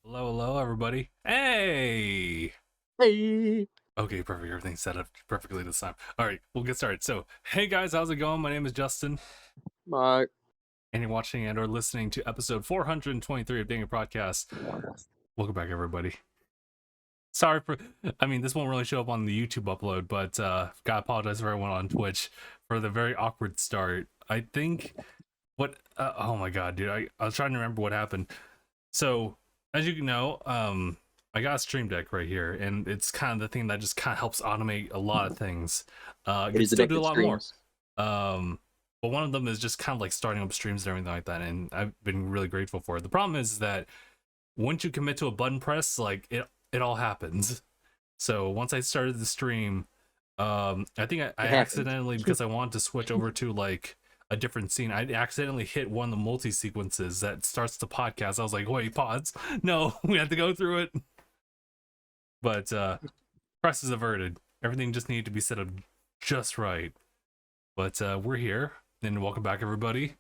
Hello, everybody. Hey! Hey. Okay, perfect. Everything's set up perfectly this time. All right, we'll get started. So, hey guys, how's it going? My name is Justin, Mark. and you're watching and or listening to episode 423 of DangIT Prodcast. Welcome back, everybody. Sorry for, this won't really show up on the YouTube upload, but gotta apologize for everyone on Twitch for the very awkward start. I think oh my god, dude, I was trying to remember what happened. So, as you know, I got a stream deck right here, and it's kind of the thing that just kind of helps automate a lot of things. It Can is the still deck do a that lot more. streams. But one of them is just kind of like starting up streams and everything like that, and I've been really grateful for it. The problem is that once you commit to a button press, like it all happens. So once I started the stream, I think I accidentally, because I wanted to switch over to like a different scene, I accidentally hit one of the multi sequences that starts the podcast. I was like, wait, pause. No, we have to go through it. But press is averted. Everything just needed to be set up just right. But we're here, and welcome back, everybody.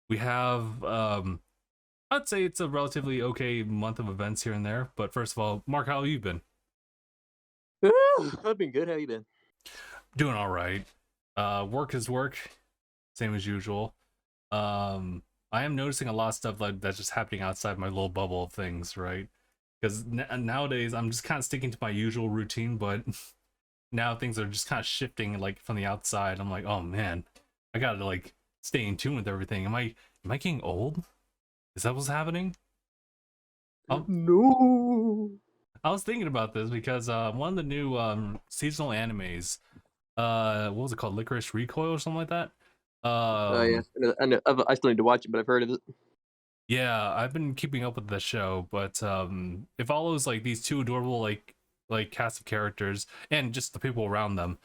We have I'd say it's a relatively okay month of events here and there. But first of all, Mark, how have you been? I've been good. How you been? Doing all right. Work is work, same as usual. I am noticing a lot of stuff like that's just happening outside my little bubble of things, right? Because nowadays I'm just kind of sticking to my usual routine, but now things are just kind of shifting like from the outside. I'm like, oh man, I gotta like stay in tune with everything. Am I getting old? Is that what's happening? No. I was thinking about this because one of the new seasonal animes, what was it called, Licorice Recoil or something like that? Yeah, I know. I still need to watch it, but I've heard of it. Yeah, I've been keeping up with the show, but it follows like these two adorable like cast of characters and just the people around them,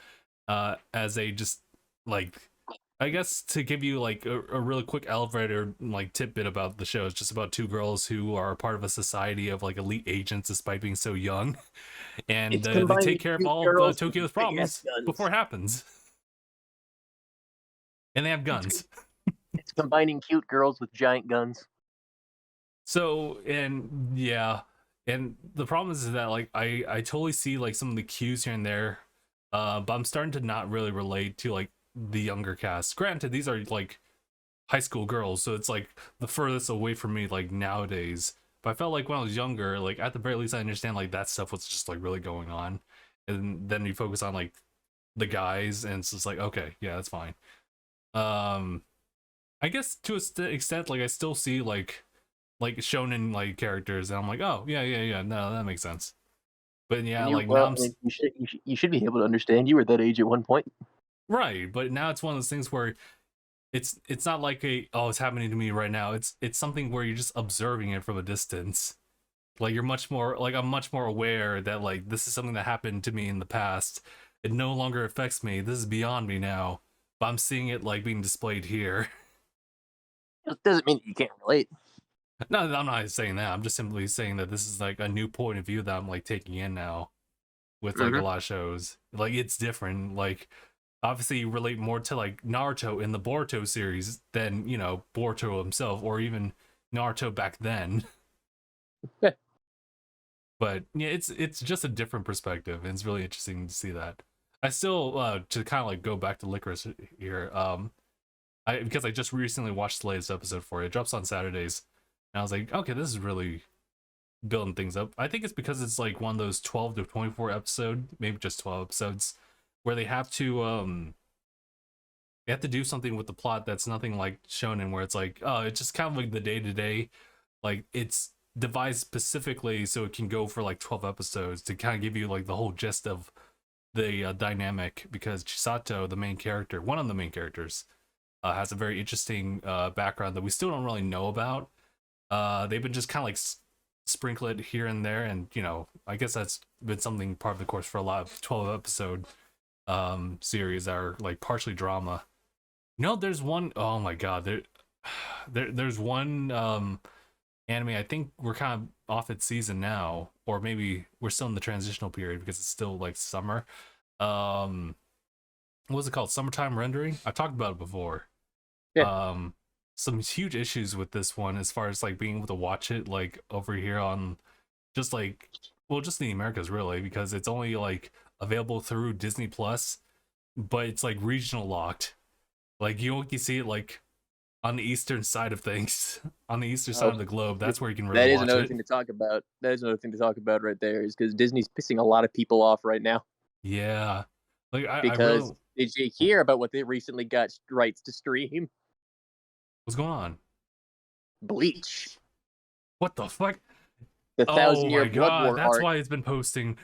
as they just like, I guess to give you like a really quick elevator like tidbit about the show, it's just about two girls who are part of a society of like elite agents despite being so young, and they take care of all of Tokyo's problems before it happens, and they have guns. It's combining cute girls with giant guns. So, and yeah, and the problem is that like I totally see like some of the cues here and there, but I'm starting to not really relate to like the younger cast. Granted, these are like high school girls, so it's like the furthest away from me like nowadays. But I felt like when I was younger, like at the very least I understand like that stuff was just like really going on, and then you focus on like the guys, and it's just like, okay, yeah, that's fine. I guess to a extent, like I still see like shonen like characters, and I'm like, oh yeah, no, that makes sense. But yeah, like now you should be able to understand. You were that age at one point, right, but now it's one of those things where it's not like it's happening to me right now. It's something where you're just observing it from a distance. Like you're much more like, I'm much more aware that like this is something that happened to me in the past. It no longer affects me. This is beyond me now. But I'm seeing it like being displayed here. it doesn't mean that you can't relate. No, I'm not saying that. I'm just simply saying that this is like a new point of view that I'm like taking in now with like a lot of shows. Like it's different. Like obviously you relate more to like Naruto in the Boruto series than, you know, Boruto himself, or even Naruto back then. Yeah. But yeah, it's just a different perspective, and it's really interesting to see that. I still to kind of like go back to Licorice here, because I just recently watched the latest episode for it. It drops on Saturdays. And I was like, okay, this is really building things up. I think it's because it's like one of those 12 to 24 episode, maybe just 12 episodes, where they have to do something with the plot that's nothing like shonen, where it's like, oh, it's just kind of like the day-to-day. Like it's devised specifically so it can go for like 12 episodes to kind of give you like the whole gist of the dynamic, because Chisato, the main character, one of the main characters, has a very interesting background that we still don't really know about. They've been just kind of like sprinkle it here and there, and you know, I guess that's been something part of the course for a lot of 12 episode series that are like partially drama. You know, there's one, oh my god, there's one anime, I think we're kind of off its season now, or maybe we're still in the transitional period because it's still like summer. What was it called? Summertime Rendering? I talked about it before. Yeah. some huge issues with this one as far as like being able to watch it like over here on just like, well, just in the Americas really, because it's only like available through Disney Plus, but it's like regional locked. Like you only see it like on the eastern side of things, on the eastern side Oh, of the globe. That's where you can really that is watch another it. thing to talk about. That is another thing to talk about right there, is because Disney's pissing a lot of people off right now. Yeah, like I Because really, did you hear about what they recently got rights to stream? what's going on? Bleach, What the fuck? the Oh Thousand Year my Blood god, War that's arc. why it's been posting.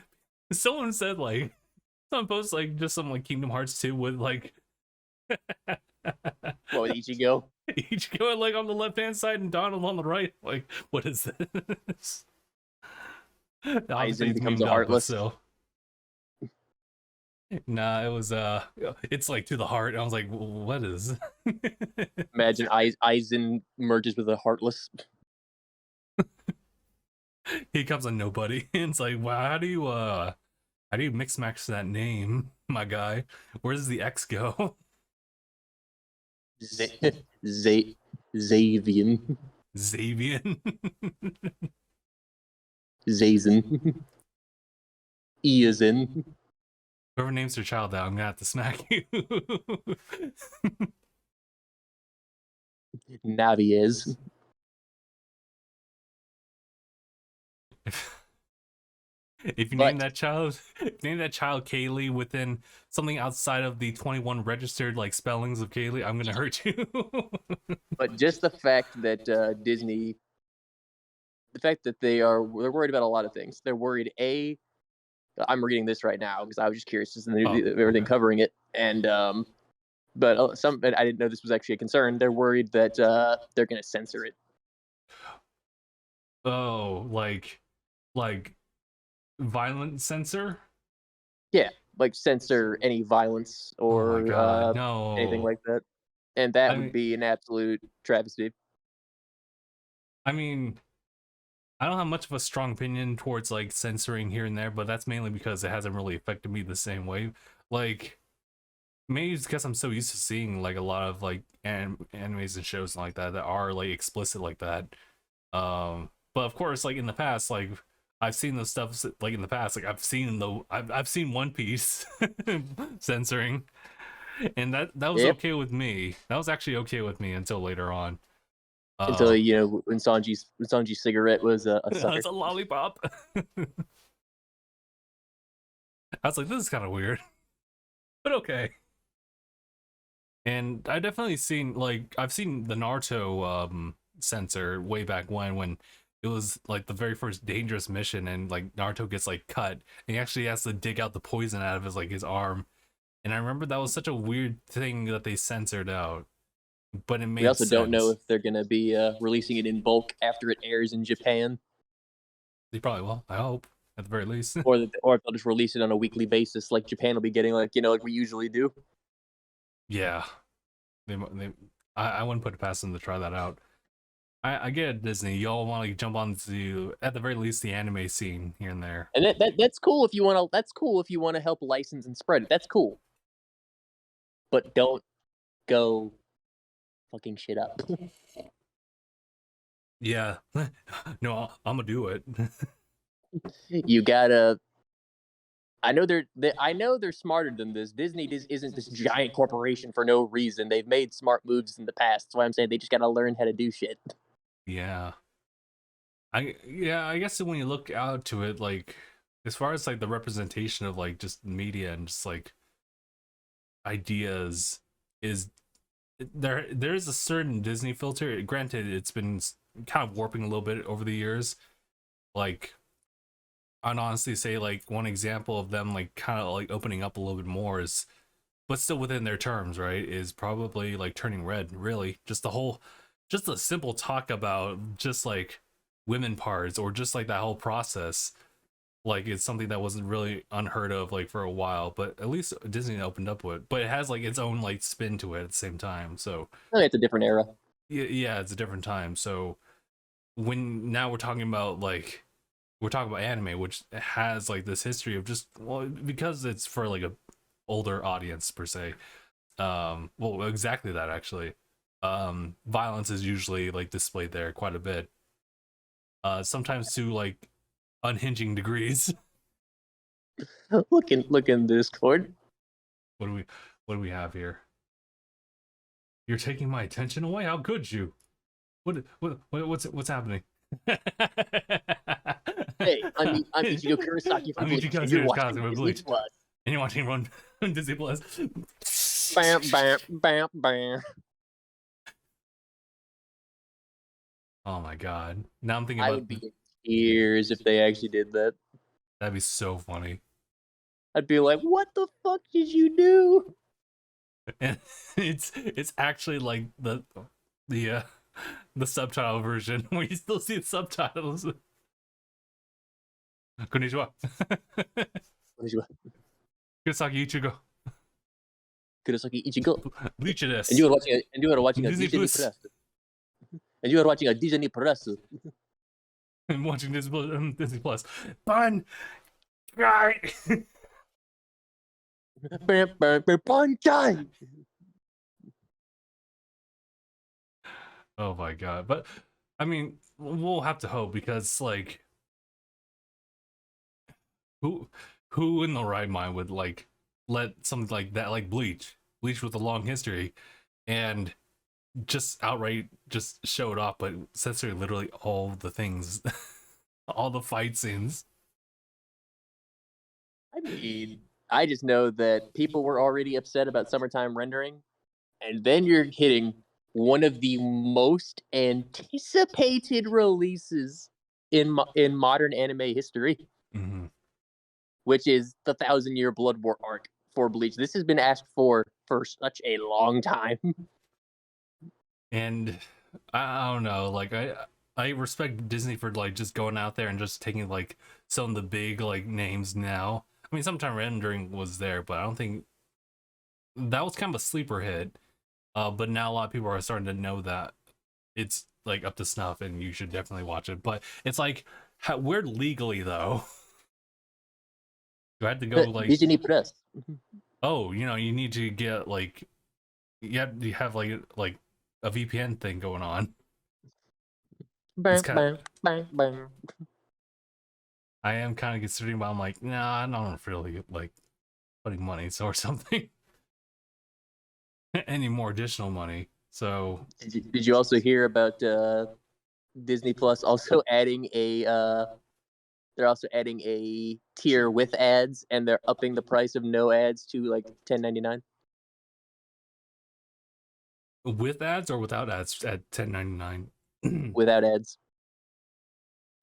Someone said like someone posted like just some like Kingdom Hearts 2 with like What with Ichigo? each going like on the left hand side and Donald on the right. Like, what is this? Obviously Aizen it's becomes a memed up, but Heartless. still. Nah, it was it's like to the heart. I was like, what is Imagine Aizen merges with a Heartless. he comes a nobody. And it's like, wow, how do you mix match that name, my guy? Where does the X go? Xavian. Xavian. Zazen. Iazin. Whoever names their child that, I'm gonna have to smack you. Naviez. If you But name that child Kaylee within something outside of the 21 registered like spellings of Kaylee, I'm gonna hurt you. but just the fact that Disney, the fact that they're worried about a lot of things. They're worried. I'm reading this right now because I was just curious, just Oh, everything okay. covering it, and but I didn't know this was actually a concern. They're worried that they're going to censor it. Oh, like violent censor? Yeah, like censor any violence Oh my or god, anything no. like that, and that I would mean be an absolute travesty. I mean I don't have much of a strong opinion towards like censoring here and there, but that's mainly because it hasn't really affected me the same way. Like maybe it's because I'm so used to seeing like a lot of like animes and shows and like that that are like explicit like that. But of course, like in the past, like I've seen those stuff like in the past, like I've seen One Piece censoring, and that was Yep. okay with me. That was actually okay with me until later on. Until Um, when Sanji's cigarette was a it's sucker. a lollipop. I was like, this is kind of weird, but okay. And I definitely seen like I've seen the Naruto censor way back when it was like the very first dangerous mission and like Naruto gets like cut and he actually has to dig out the poison out of his like his arm. And I remember that was such a weird thing that they censored out, but it We made also don't know sense. if they're going to be releasing it in bulk after it airs in Japan, They probably will, I hope, at the very least. or if they'll just release it on a weekly basis, like Japan will be getting, like like we usually do. Yeah. They I wouldn't put it past them to try that out. I get it, Disney. Y'all want to jump onto at the very least the anime scene here and there. And that's cool if you want to. That's cool if you want to help license and spread it. That's cool, but don't go fucking shit up. Yeah. No, I'm gonna do it. You gotta. I know they're smarter than this. Disney isn't this giant corporation for no reason. They've made smart moves in the past. That's why I'm saying they just gotta learn how to do shit. Yeah. I guess when you look out to it, like as far as like the representation of like just media and just like ideas is there's a certain Disney filter. Granted, it's been kind of warping a little bit over the years. Like I'd honestly say like one example of them like kind of like opening up a little bit more is but still within their terms, right? Is probably like Turning Red, really. Just a simple talk about just like women parts or just like that whole process. Like it's something that wasn't really unheard of like for a while, but at least Disney opened up with it. But it has like its own like spin to it at the same time. So Really, it's a different era. yeah, it's a different time. So when now we're talking about anime, which has like this history of just well because it's for like a older audience per se. Well exactly that actually. violence is usually like displayed there quite a bit. Sometimes to like unhinging degrees. Look in Discord. What do we what do we have here? You're taking my attention away? How could you? What's happening? Hey, I'm Ichigo Kurosaki from I'm Bleach, Ichigo and you're Kurosaki watching from Disney Bleach. Plus. And you're watching Run Disney Plus. Bam, bam, bam, bam. Oh my god. Now I'm thinking I about would be in tears if they actually did that. that'd be so funny. I'd be like, what the fuck did you do? And it's actually like the the subtitle version where you still see the subtitles. Konnichiwa. Kurosaki Ichigo. Kurosaki Ichigo. Bleach this. And you are watching a Disney Disney Plus. Plus. And you are watching a Disney Plus. I'm watching Disney Plus. Fun. Right. Bam, bam, bam, bam, time. Oh my god. But I mean, we'll have to hope because like who in the right mind would like let something like that, like Bleach with a long history and just outright just show it off, but censor literally all the things, all the fight scenes. I mean, I just know that people were already upset about summertime rendering, and then you're hitting one of the most anticipated releases in modern anime history, Mm-hmm. which is the 1,000-Year Blood War arc for Bleach. This has been asked for such a long time. And I don't know, like I respect Disney for like just going out there and just taking like some of the big like names now. I mean, sometime rendering was there, but I don't think that was kind of a sleeper hit. But now a lot of people are starting to know that it's like up to snuff and you should definitely watch it. But it's like, where legally though? Do I have to go like Disney Plus? oh, you need to get like you have like a VPN thing going on. Bam, Kinda, bam, bam, bam. I am kind of considering, but I'm like, nah, I don't really like putting money or something. Any more additional money. So Did you also hear about Disney Plus also adding a they're also adding a tier with ads, and they're upping the price of no ads to like $10.99 with ads or without ads at $10.99? without ads.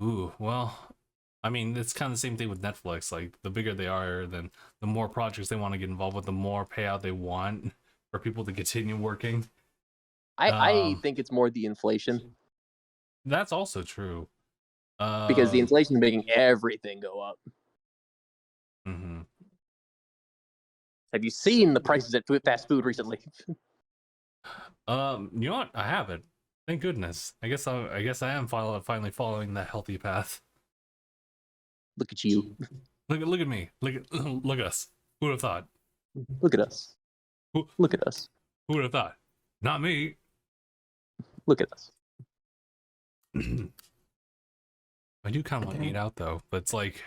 Ooh, well, I mean, it's kind of the same thing with Netflix. Like, the bigger they are, then the more projects they want to get involved with, the more payout they want for people to continue working. I think it's more the inflation, That's also true. because the inflation is making everything go up. Mm-hmm. Have you seen the prices at fast food recently? You know what? I haven't. Thank goodness. I guess I am finally following the healthy path. Look at you. Look at me. Look at us. Who would have thought? Look at us. Who Look at us. would have thought? Not me. Look at us. I do kind of want to eat out though, but it's like,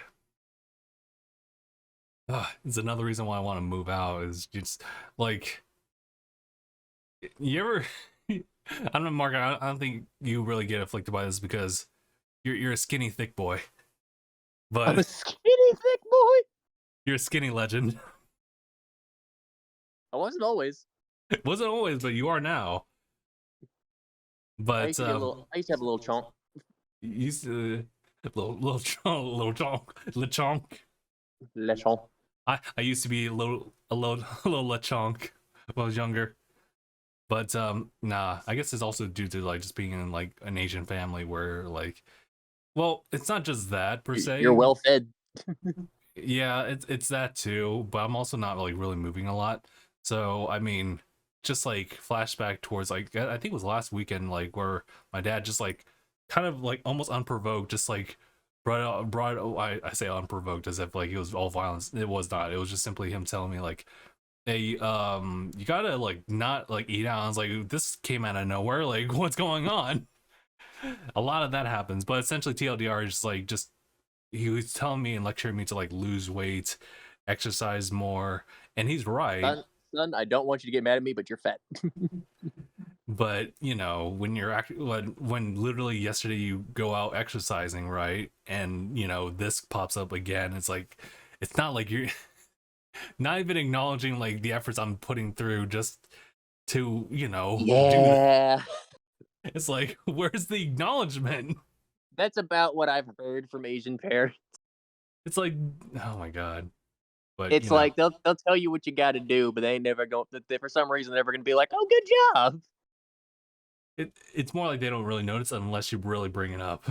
it's another reason why I want to move out. Is just like, you ever? I don't know, Mark. I don't think you really get afflicted by this because you're a skinny thick boy, I'm a but skinny thick boy. you're a skinny legend. I wasn't always. It wasn't always, but you are now. I But used to have a little chomp. you used to little chonk. Le chomp. I used to be a little lechonk when I was younger. But nah, I guess it's also due to like just being in like an Asian family where like, well, it's not just that per se. You're well fed. Yeah, it's that too, but I'm also not like really moving a lot. So I mean, just like flashback towards like I think it was last weekend, like where my dad just like kind of like almost unprovoked, just like I say unprovoked as if like it was all violence. It was not. It was just simply him telling me like, you gotta like not like eat out. I was like, this came out of nowhere. Like, what's going on? A lot of that happens, but essentially TLDR is just he was telling me and lecturing me to like lose weight, exercise more, and he's right. Son, I don't want you to get mad at me, but you're fat. But when you're when literally yesterday you go out exercising, right, and this pops up again, it's like it's not like you're not even acknowledging like the efforts I'm putting through just to do that. Yeah. It's like, where's the acknowledgement? That's about what I've heard from Asian parents. It's like, oh my god. But It's like they'll tell you what you got to do, but they ain't never going. For some reason, they're never going to be like, "Oh, good job." it's more like they don't really notice unless you really bring it up.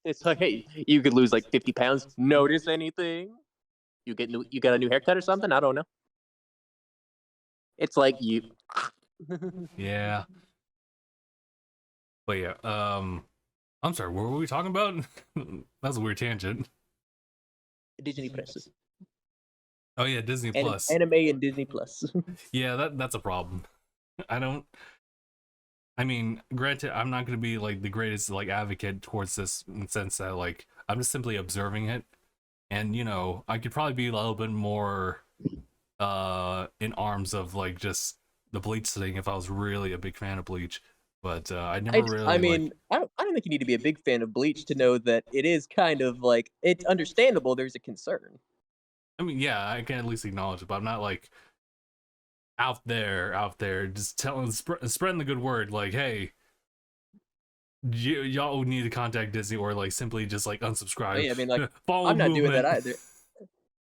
It's like, hey, you could lose like 50 pounds. Notice anything? You got a new haircut or something? I don't know. It's like you. Yeah. But yeah, I'm sorry, what were we talking about? That was a weird tangent. Disney Plus. Oh yeah, Disney Plus. Anime and Disney Plus. Yeah, that's a problem. I mean, granted, I'm not going to be like the greatest like advocate towards this in the sense that like I'm just simply observing it, and I could probably be a little bit more in arms of like just the Bleach thing if I was really a big fan of Bleach, but I never really. I mean, I don't think you need to be a big fan of Bleach to know that it is kind of like it's understandable. There's a concern. I mean, yeah, I can at least acknowledge it, but I'm not like out there, just spreading the good word. Like, hey, y'all need to contact Disney or like simply just like unsubscribe. Yeah, I mean, like, follow I'm not movement. doing that either.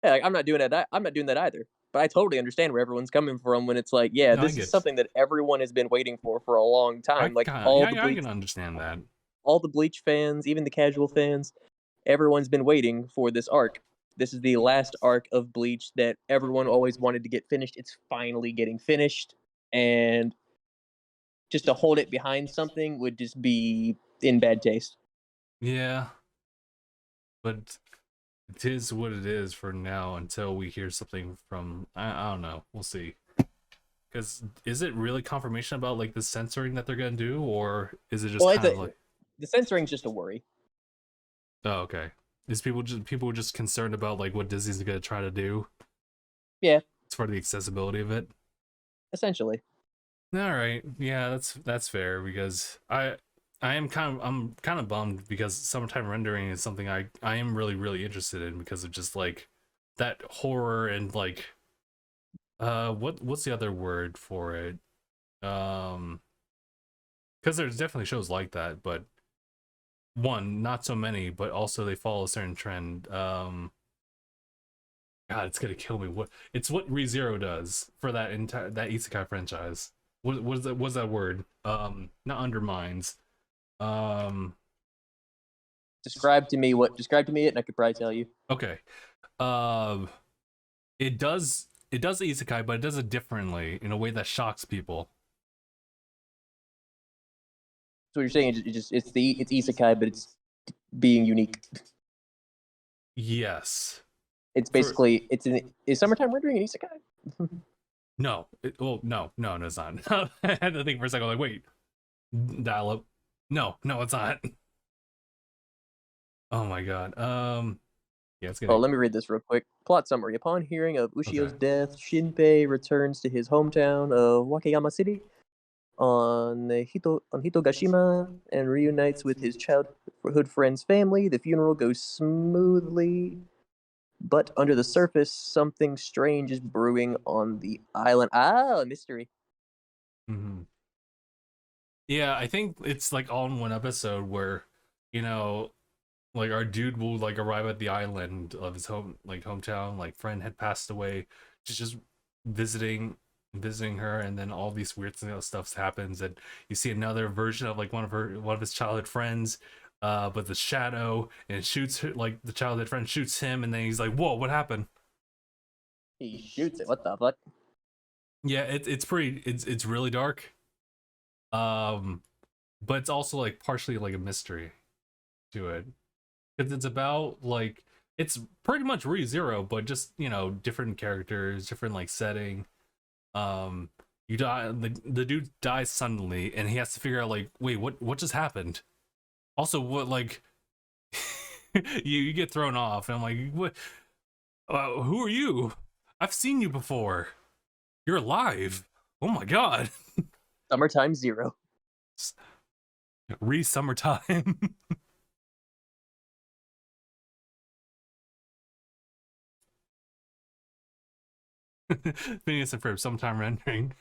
Yeah, like, I'm not doing that. I'm not doing that either. But I totally understand where everyone's coming from when it's like, yeah, No, this is something that everyone has been waiting for a long time. Like I can understand that. All the Bleach fans, even the casual fans, everyone's been waiting for this arc. This is the last arc of Bleach that everyone always wanted to get finished. It's finally getting finished, and just to hold it behind something would just be in bad taste. Yeah, but it is what it is for now until we hear something from I don't know. We'll see. Because is it really confirmation about like the censoring that they're gonna do, or is it just kind of like the censoring's just a worry? Oh, okay. Is people just concerned about like what Disney's gonna try to do? Yeah. It's for the accessibility of it. Essentially. All right. Yeah, that's fair because I'm kind of bummed because summertime rendering is something I am really interested in because of just like that horror and like what's the other word for it? Because there's definitely shows like that, but one, not so many, but also they follow a certain trend. God, it's gonna kill me. What ReZero does for that entire Isekai franchise. What's that word? Not undermines. Describe to me it, and I could probably tell you. Okay. It does Isekai, but it does it differently in a way that shocks people. So what you're saying is it's Isekai, but it's being unique. Yes. It's basically is summertime rendering an Isekai? No. No, it's not. I had to think for a second. Like, wait, dial up. No, it's not. Oh my god. Yeah, it's gonna. Oh, let me read this real quick. Plot summary: upon hearing of Ushio's death, Shinpei returns to his hometown of Wakayama City on Hitogashima and reunites with his childhood friend's family. The funeral goes smoothly, but under the surface, something strange is brewing on the island. Ah, a mystery. Mm-hmm. Yeah, I think it's like all in one episode where, like our dude will like arrive at the island of his hometown. Like friend had passed away, just visiting her, and then all these weird stuff happens, and you see another version of like one of his childhood friends, but the shadow, and shoots her, like the childhood friend shoots him, and then he's like, "Whoa, what happened?" He shoots it. What the fuck? Yeah, it's pretty. It's really dark. But it's also like partially like a mystery to it. Because it's about like it's pretty much ReZero, but just different characters, different like setting. You die, the dude dies suddenly, and he has to figure out like, wait, what just happened? Also, what like you get thrown off, and I'm like, what? Who are you? I've seen you before. You're alive. Oh my god. Summertime Zero. Summertime. Phineas and Ferb, sometime rendering.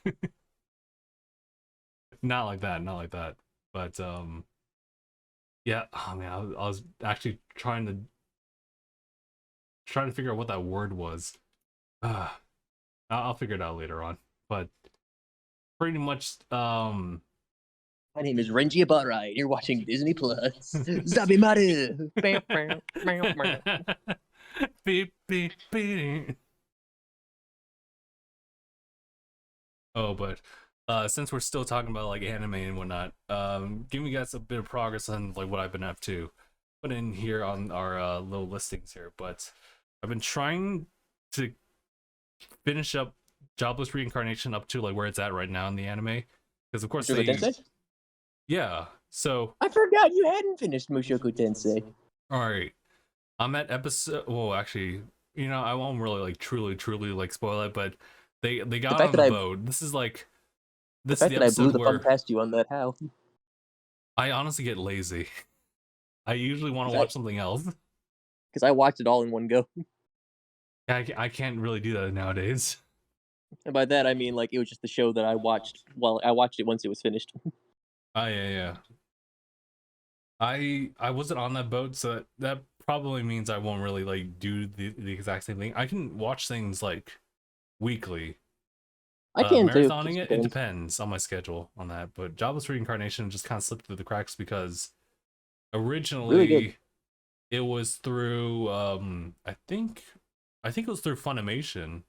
Not like that, not like that. But yeah, oh man, I was actually trying to figure out what that word was. I'll figure it out later on. But pretty much My name is Renji Ibarra, and you're watching Disney Plus. Zabimaru! beep beep beep. Oh, but since we're still talking about like anime and whatnot, giving you guys a bit of progress on like what I've been up to. Put in here on our little listings here, but I've been trying to finish up Jobless Reincarnation up to like where it's at right now in the anime, because of course yeah. So I forgot you hadn't finished Mushoku Tensei. All right, I'm at episode. Well, actually, I won't really like truly like spoil it, but they got on the boat. This is like the fact that I blew the fun past you on that. How? I honestly get lazy. I usually want to watch something else. Because I watched it all in one go. I can't really do that nowadays. And by that I mean like it was just the show that I watched. Well, I watched it once it was finished. Oh yeah. I wasn't on that boat, so that probably means I won't really like do the exact same thing. I can watch things like weekly. I can marathoning too. It depends on my schedule on that. But Jobless Reincarnation just kind of slipped through the cracks because originally it was through I think it was through Funimation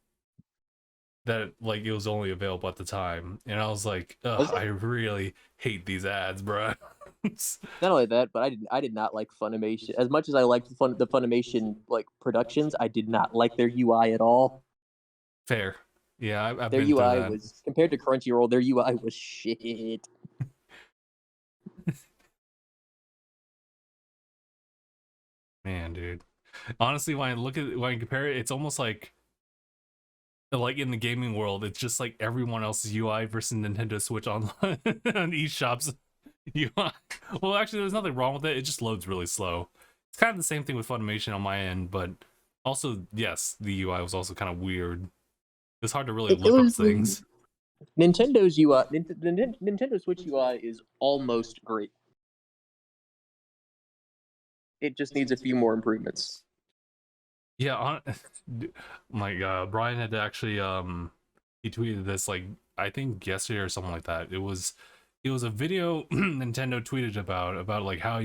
that like it was only available at the time, and I was like, I really hate these ads, bro. Not only that, but I did not like Funimation as much as I liked the Funimation like productions. I did not like their UI at all. Fair, yeah. I've their been UI through that. was compared to Crunchyroll. Their UI was shit. Man, dude. Honestly, when I compare it, it's almost like in the gaming world, it's just like everyone else's UI versus Nintendo Switch Online on eShop's UI. Well, actually, there's nothing wrong with it. It just loads really slow. It's kind of the same thing with Funimation on my end, but also, yes, the UI was also kind of weird. It's hard to really look up things. Nintendo's UI, Nintendo Switch UI is almost great. It just needs a few more improvements. Yeah, my Brian had actually he tweeted this like I think yesterday or something like that. It was a video Nintendo tweeted about like how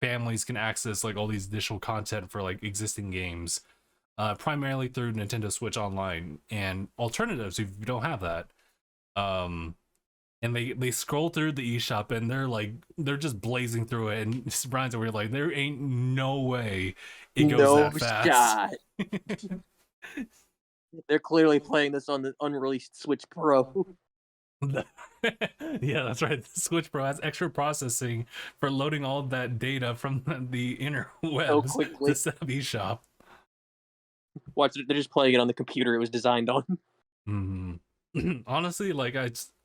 families can access like all these additional content for like existing games, primarily through Nintendo Switch Online, and alternatives if you don't have that. And they scroll through the eShop and they're just blazing through it, and Brian's over here like there ain't no way it goes that fast. They're clearly playing this on the unreleased Switch Pro. Yeah, that's right. The Switch Pro has extra processing for loading all that data from the interwebs so quickly to set up eShop. Watch it, they're just playing it on the computer it was designed on. Honestly, like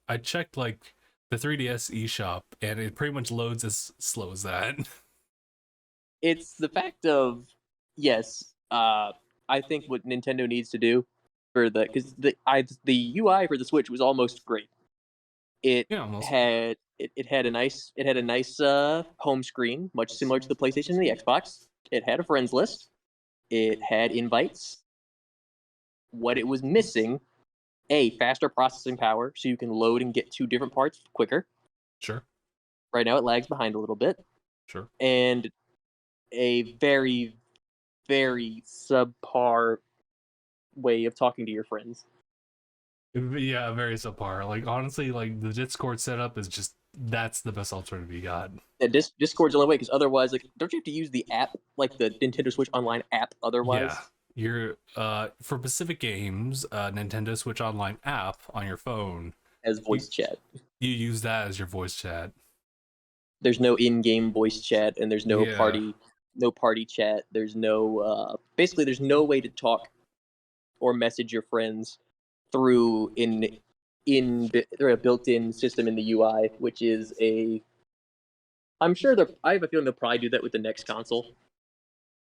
I checked like the 3DS eShop, and it pretty much loads as slow as that. It's the fact of yes, I think what Nintendo needs to do for because the UI for the Switch was almost great. It had a nice home screen, much similar to the PlayStation and the Xbox. It had a friends list. It had invites. What it was missing, faster processing power, so you can load and get 2 different parts quicker. Sure. Right now it lags behind a little bit. Sure. And a very, very subpar way of talking to your friends. Yeah, very subpar. Like honestly, like the Discord setup is just that's the best alternative you got. Yeah, Discord's the only way, because otherwise, like, don't you have to use the app, like the Nintendo Switch Online app? Otherwise, Your for specific games, Nintendo Switch Online app on your phone, as you, voice chat. you use that as your voice chat. There's no in-game voice chat, and there's Yeah. no party chat. There's no basically there's no way to talk or message your friends through through a built-in system in the UI, which is a I'm sure I have a feeling they'll probably do that with the next console.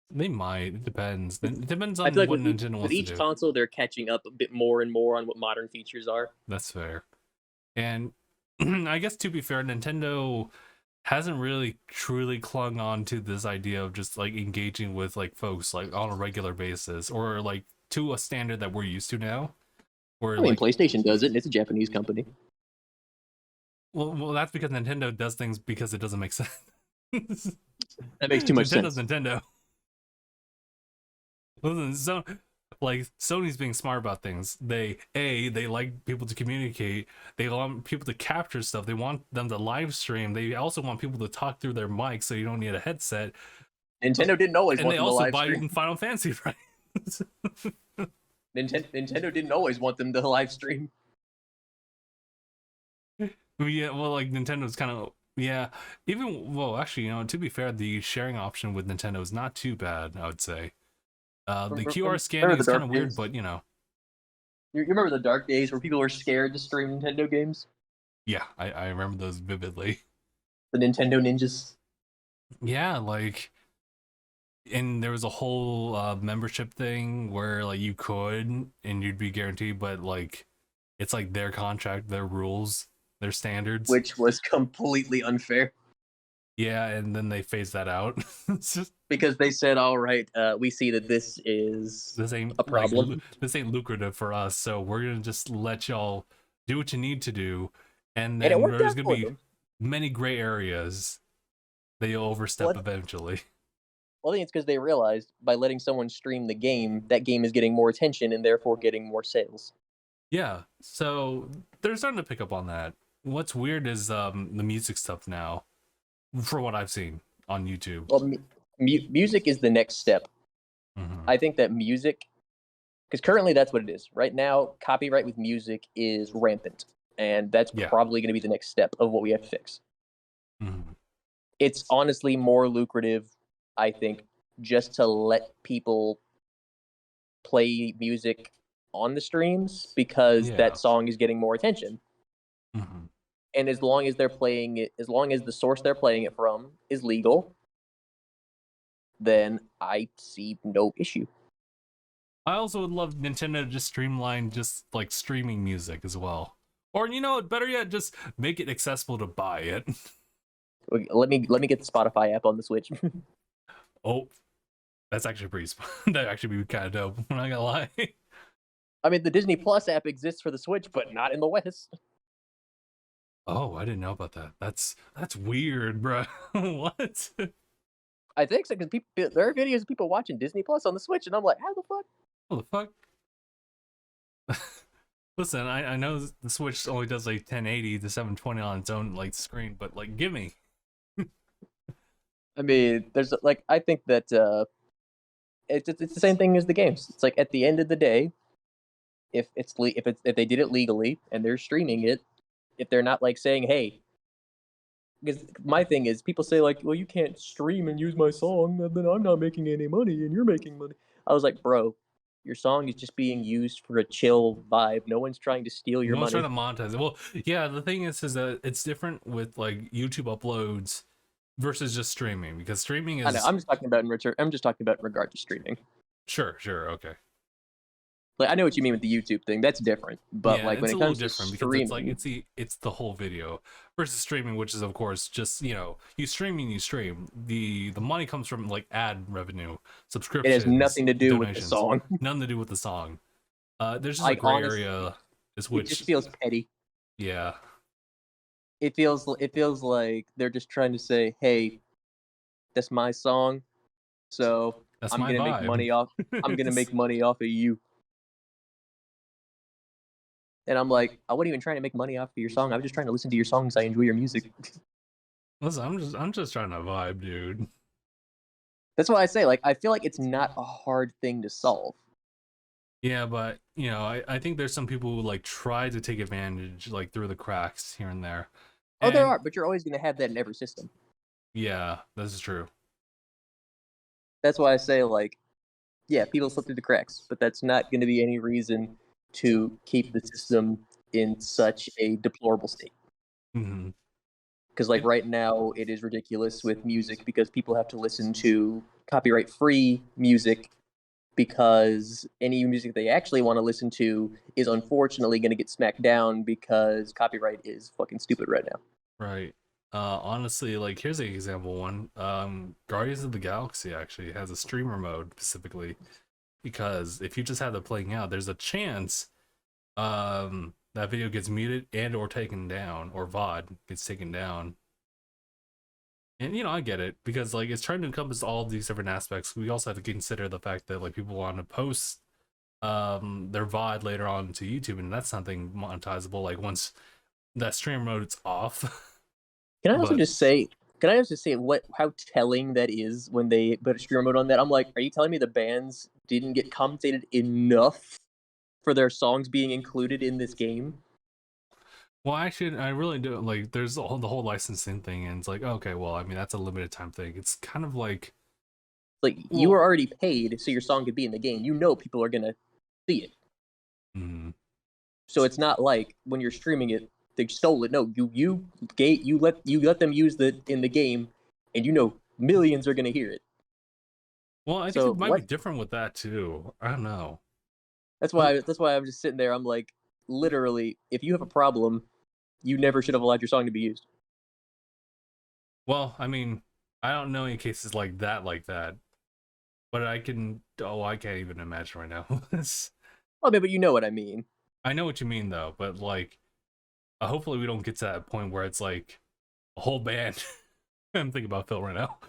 They might. It depends. It depends I feel on like what with Nintendo with wants to each do. console, they're catching up a bit more and more on what modern features are. That's fair. And I guess to be fair, Nintendo hasn't really truly clung on to this idea of just like engaging with like folks like on a regular basis or like to a standard that we're used to now. Or I mean, like, PlayStation does it, and it's a Japanese company. well, that's because Nintendo does things because it doesn't make sense. That makes too much Nintendo's sense. Nintendo. Listen, so like Sony's being smart about things. They like people to communicate. They want people to capture stuff. They want them to live stream. They also want people to talk through their mics, so you don't need a headset. Nintendo didn't always And want they them to also live buy you stream. in Final Fantasy, right? Nintendo didn't always want them to live stream. Yeah, well, like Nintendo's kind of yeah. Even well, actually, to be fair, the sharing option with Nintendo is not too bad. I would say. The QR scanning Remember is the kind dark of weird, days? but You remember the dark days where people were scared to stream Nintendo games? yeah, I remember those vividly. The Nintendo ninjas. Yeah, like, and there was a whole membership thing where like you could and you'd be guaranteed, but like it's like their contract, their rules, their standards. Which was completely unfair. Yeah, and then they phased that out. It's just, Because they said, all right, we see that this is this ain't a like problem. this ain't lucrative for us, so we're gonna just let y'all do what you need to do, and And it then worked there's out gonna for be them. many gray areas that you'll overstep Well, eventually. I think it's because they realized by letting someone stream the game, that game is getting more attention and therefore getting more sales. Yeah, so they're starting to pick up on that. What's weird is the music stuff now, for what I've seen on YouTube. Well, music is the next step. Mm-hmm. I think that music, because currently that's what it is. Right now, copyright with music is rampant. And that's Yeah. probably going to be the next step of what we have to fix. Mm-hmm. It's honestly more lucrative, I think, just to let people play music on the streams because Yeah. that song is getting more attention. Mm-hmm. And as long as they're playing it, as long as the source they're playing it from is legal, then I see no issue. I also would love Nintendo to just streamline just like streaming music as well. Or better yet, just make it accessible to buy it. Let me get the Spotify app on the Switch. Oh, that's actually pretty that'd actually be kind of dope. I'm not gonna lie. I mean, the Disney Plus app exists for the Switch, but not in the West. Oh, I didn't know about that. That's weird, bro. What? I think so because there are videos of people watching Disney Plus on the Switch, and I'm like, how the fuck? What the fuck? Listen, I know the Switch only does like 1080 to 720 on its own like screen, but like, give me. I mean, there's like, I think that it's the same thing as the games. It's like at the end of the day, if they did it legally and they're streaming it, if they're not like saying, hey, because my thing is people say like, well, you can't stream and use my song, and then I'm not making any money and you're making money. I was like, bro, your song is just being used for a chill vibe. No one's trying to steal your No one's money. trying to monetize it. Well, yeah, the thing is that it's different with like YouTube uploads versus just streaming because streaming I know. is I'm just talking about in regard to streaming. sure, okay. Like I know what you mean with the YouTube thing. That's different. But Yeah, like when it's a it little comes to different because it's like streaming, it's the whole video versus streaming, which is of course just you stream. The money comes from like ad revenue, it subscriptions, has nothing to do with the donations, song. nothing to do with the song. There's just a Like gray honestly, area, is it which just feels petty. yeah, It feels like they're just trying to say, "Hey, that's my song, so that's I'm my gonna make vibe. money off. I'm gonna make money off of you." And I'm like, I wasn't even trying to make money off of your song. I was just trying to listen to your songs. I enjoy your music. Listen, I'm just trying to vibe, dude. That's why I say, like, I feel like it's not a hard thing to solve. Yeah, but you know, I think there's some people who like try to take advantage like through the cracks here and there. Oh, there And are, but you're always going to have that in every system. yeah, that's true. That's why I say, like, yeah, people slip through the cracks, but that's not going to be any reason to keep the system in such a deplorable state. Hmm. Because, like, right now, it is ridiculous with music because people have to listen to copyright free music because any music they actually want to listen to is unfortunately going to get smacked down because copyright is fucking stupid right now. Right. Honestly, like here's an example one. Guardians of the Galaxy actually has a streamer mode specifically because if you just have it playing out, there's a chance that video gets muted and or taken down, or VOD gets taken down. And you know, I get it because like it's trying to encompass all of these different aspects. We also have to consider the fact that like people want to post their VOD later on to YouTube, and that's something monetizable like once that streamer mode's off. Can I also But just say? Can I also say what how telling that is when they put a streamer mode on that? I'm like, are you telling me the bands didn't get compensated enough for their songs being included in this game? well, actually, I really do like. There's the whole licensing thing, and it's like, okay, well, I mean, that's a limited time thing. It's kind of like, Like you well, were already paid, so your song could be in the game. You know people are gonna see it. mm, So it's not like when you're streaming it, they stole it. No, you let them use the in the game, and you know millions are gonna hear it. well, I think So it might be what? different with that too. I don't know. That's why I'm just sitting there. I'm like, literally, if you have a problem, you never should have allowed your song to be used. Well, I mean, I don't know any cases like that, but I can. Oh, I can't even imagine right now. Oh, but you know what I mean. I know what you mean though, but like, hopefully we don't get to that point where it's like a whole band. I'm thinking about Phil right now.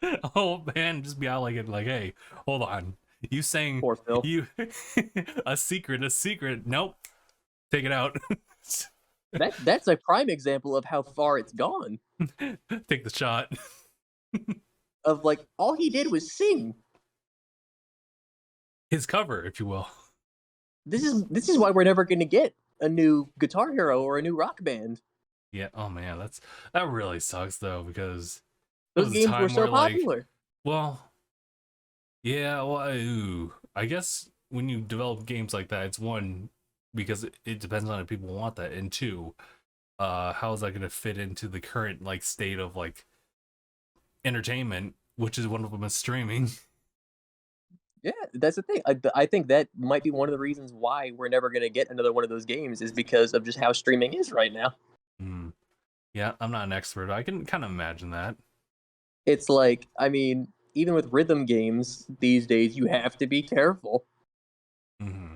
A whole band just be out like it, like, hey, hold on, you saying Poor Phil. you a secret? Nope, take it out. That's a prime example of how far it's gone. Take the shot. Of like all he did was sing. His cover, if you will. This is why we're never going to get a new Guitar Hero or a new Rock Band. Yeah. Oh man, that really sucks though because it Those was a games were time so where like, popular. well, yeah, well, ooh, I guess when you develop games like that, it's one because it depends on if people want that, and two, how is that going to fit into the current like state of like entertainment, which is one of them is streaming. Yeah, that's the thing. I think that might be one of the reasons why we're never going to get another one of those games is because of just how streaming is right now. Mm. Yeah, I'm not an expert. I can kind of imagine that. It's like, I mean, even with rhythm games these days, you have to be careful. Hmm.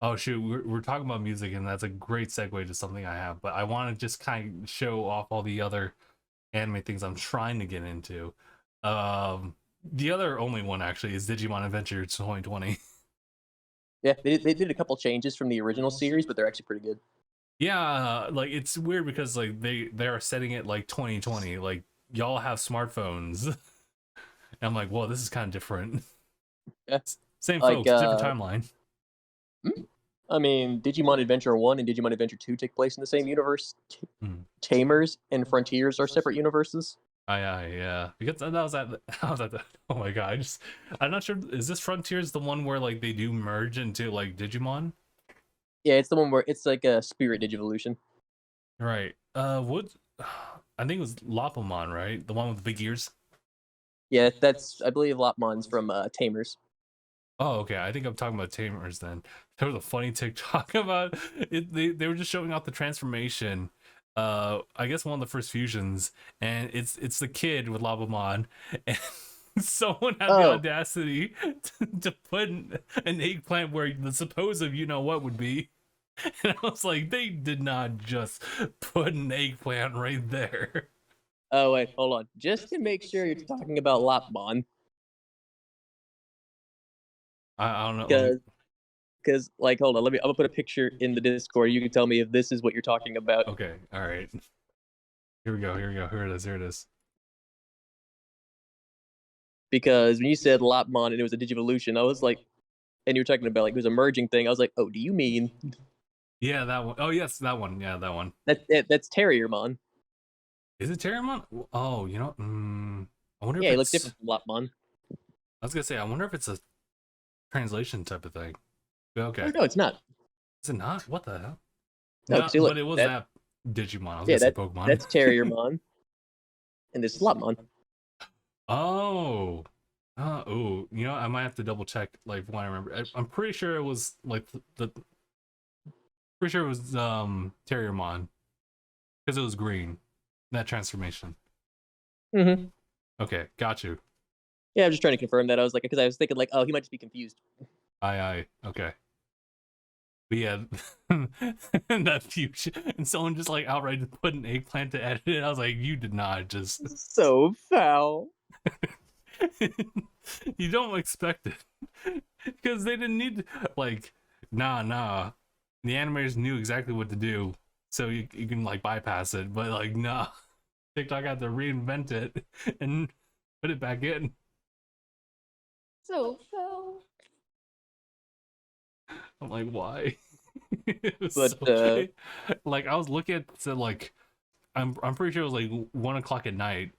Oh shoot, we're talking about music, and that's a great segue to something I have. But I want to just kind of show off all the other anime things I'm trying to get into. The other only one actually is Digimon Adventure 2020. Yeah, they did a couple changes from the original series, but they're actually pretty good. Yeah, like it's weird because like they are setting it like 2020, like y'all have smartphones. And I'm like, well, this is kind of different. Yeah, Same like folks, different timeline. hmm, I mean, Digimon Adventure 1 and Digimon Adventure 2 take place in the same universe. Mm. Tamers and Frontiers are separate universes. Yeah, because that was at I was at the, oh my god, I'm not sure, is this Frontiers the one where like they do merge into like Digimon? Yeah, it's the one where it's like a spirit digivolution. Right. What I think it was Lopamon, right? The one with the big ears. Yeah, that's I believe Lopmon's from Tamers. Oh, okay. I think I'm talking about Tamers then. There was a funny TikTok about it. They were just showing off the transformation. I guess one of the first fusions, and it's the kid with Labamon, and someone had the Oh, audacity to put an eggplant where the supposed you know what would be. And I was like, they did not just put an eggplant right there. oh wait, hold on. Just to make sure you're talking about Lopmon, I don't know. Let me. because like hold on, I'm gonna put a picture in the Discord. You can tell me if this is what you're talking about. Okay, all right. Here we go. Here we go. Here it is. Here it is. Because when you said Lopmon and it was a Digivolution, I was like, and you were talking about like it was a merging thing. I was like, oh, do you mean Yeah, that one. Oh yes, that one. Yeah, that one. that's Terriermon? Is it Terramon? Oh, I wonder if Yeah, he looks it's. different from Lopmon. I was gonna say, I wonder if it's a translation type of thing. But Oh okay, no, it's not. is it not? What the hell? No, No, because look, but it was that that Digimon. I was yeah, gonna say that Pokemon. that's Terriermon, and this is Lopmon. Oh. Oh, I might have to double check like what I remember. I'm pretty sure it was like the pretty sure it was Terriermon because it was green. That transformation. Mm-hmm. Okay, got you. Yeah, I'm just trying to confirm that. I was like, because I was thinking like, oh, he might just be confused. Aye. Okay. But yeah, that fusion, and someone just like outright put an eggplant to edit it. I was like, you did not just. So foul. You don't expect it because they didn't need to, like, nah. The animators knew exactly what to do, so you can like bypass it. But like, nah, TikTok had to reinvent it and put it back in. So foul. I'm like, why? It was But so like I was looking at so like I'm pretty sure it was like 1 o'clock at night,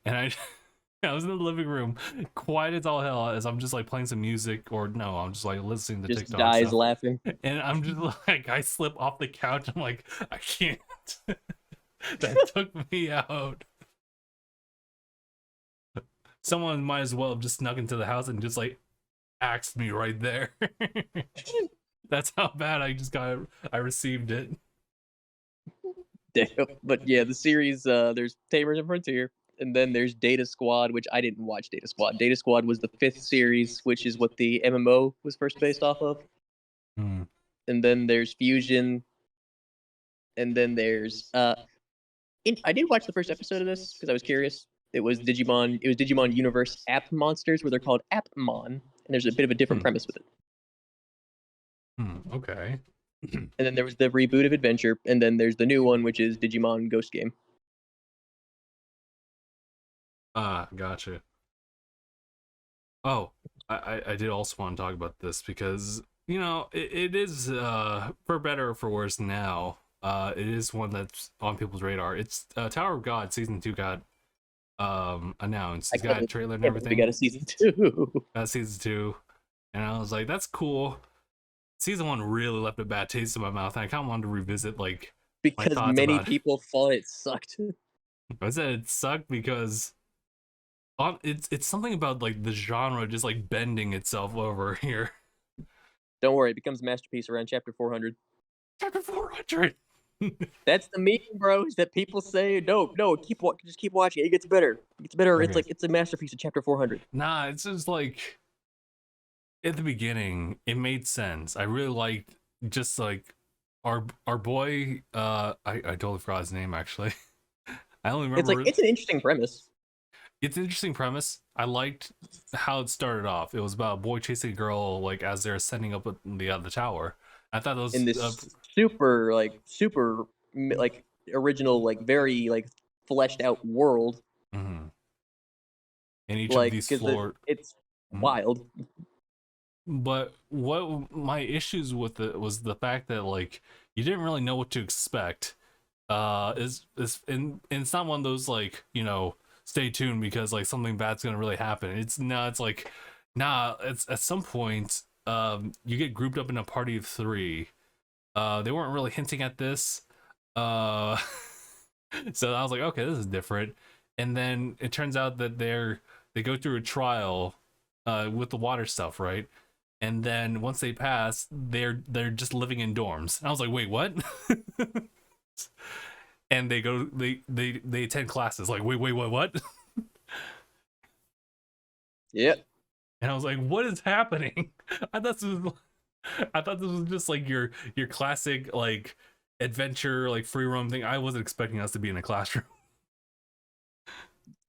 and I was in the living room, quiet as all hell, as I'm just like playing some music, or no, I'm just like listening to just TikTok dies stuff, laughing. and I'm just like I slip off the couch. I'm like, I can't. That took me out. Someone might as well have just snuck into the house and just like axed me right there. That's how bad I received it. Damn. But yeah, the series, there's Tamers and Frontier, and then there's Data Squad, which I didn't watch Data Squad. Data Squad was the 5th series, which is what the MMO was first based off of. Hmm. And then there's Fusion, and then there's I did watch the first episode of this because I was curious. It was Digimon Universe App Monsters, where they're called Appmon, and there's a bit of a different premise with it. Okay. And then there was the reboot of Adventure, and then there's the new one, which is Digimon Ghost Game. Gotcha. Oh, I did also want to talk about this because it is for better or for worse now. It is one that's on people's radar. It's Tower of God season 2 got announced. It's got a trailer and everything. We got a season 2. Got season 2, and I was like, that's cool. Season 1 really left a bad taste in my mouth, and I kind of wanted to revisit like because many people thought it sucked. I said it sucked because it's something about like the genre just like bending itself over here. Don't worry, it becomes a masterpiece around chapter 400. Chapter 400. That's the meme, bro. Is that people say no, just keep watching. It gets better. It gets better. Okay. It's a masterpiece of chapter 400. Nah, it's just like at the beginning, it made sense. I really liked just like our boy. I totally forgot his name actually. I only remember. It's an interesting premise. It's an interesting premise. I liked how it started off. It was about a boy chasing a girl like as they're ascending up the tower. I thought that was in this super original, like very like fleshed out world. Mm-hmm. In each like, of these floors, it's wild. But what my issues with it was the fact that like you didn't really know what to expect. And it's not one of those like stay tuned because like something bad's gonna really happen. It's at some point you get grouped up in a party of 3. They weren't really hinting at this. So I was like, okay, this is different. And then it turns out that they go through a trial with the water stuff, right? And then once they pass, they're just living in dorms. And I was like, wait, what? And they attend classes. Like, wait, what? Yeah. And I was like, what is happening? I thought this was just like your classic like adventure like free roam thing. I wasn't expecting us to be in a classroom.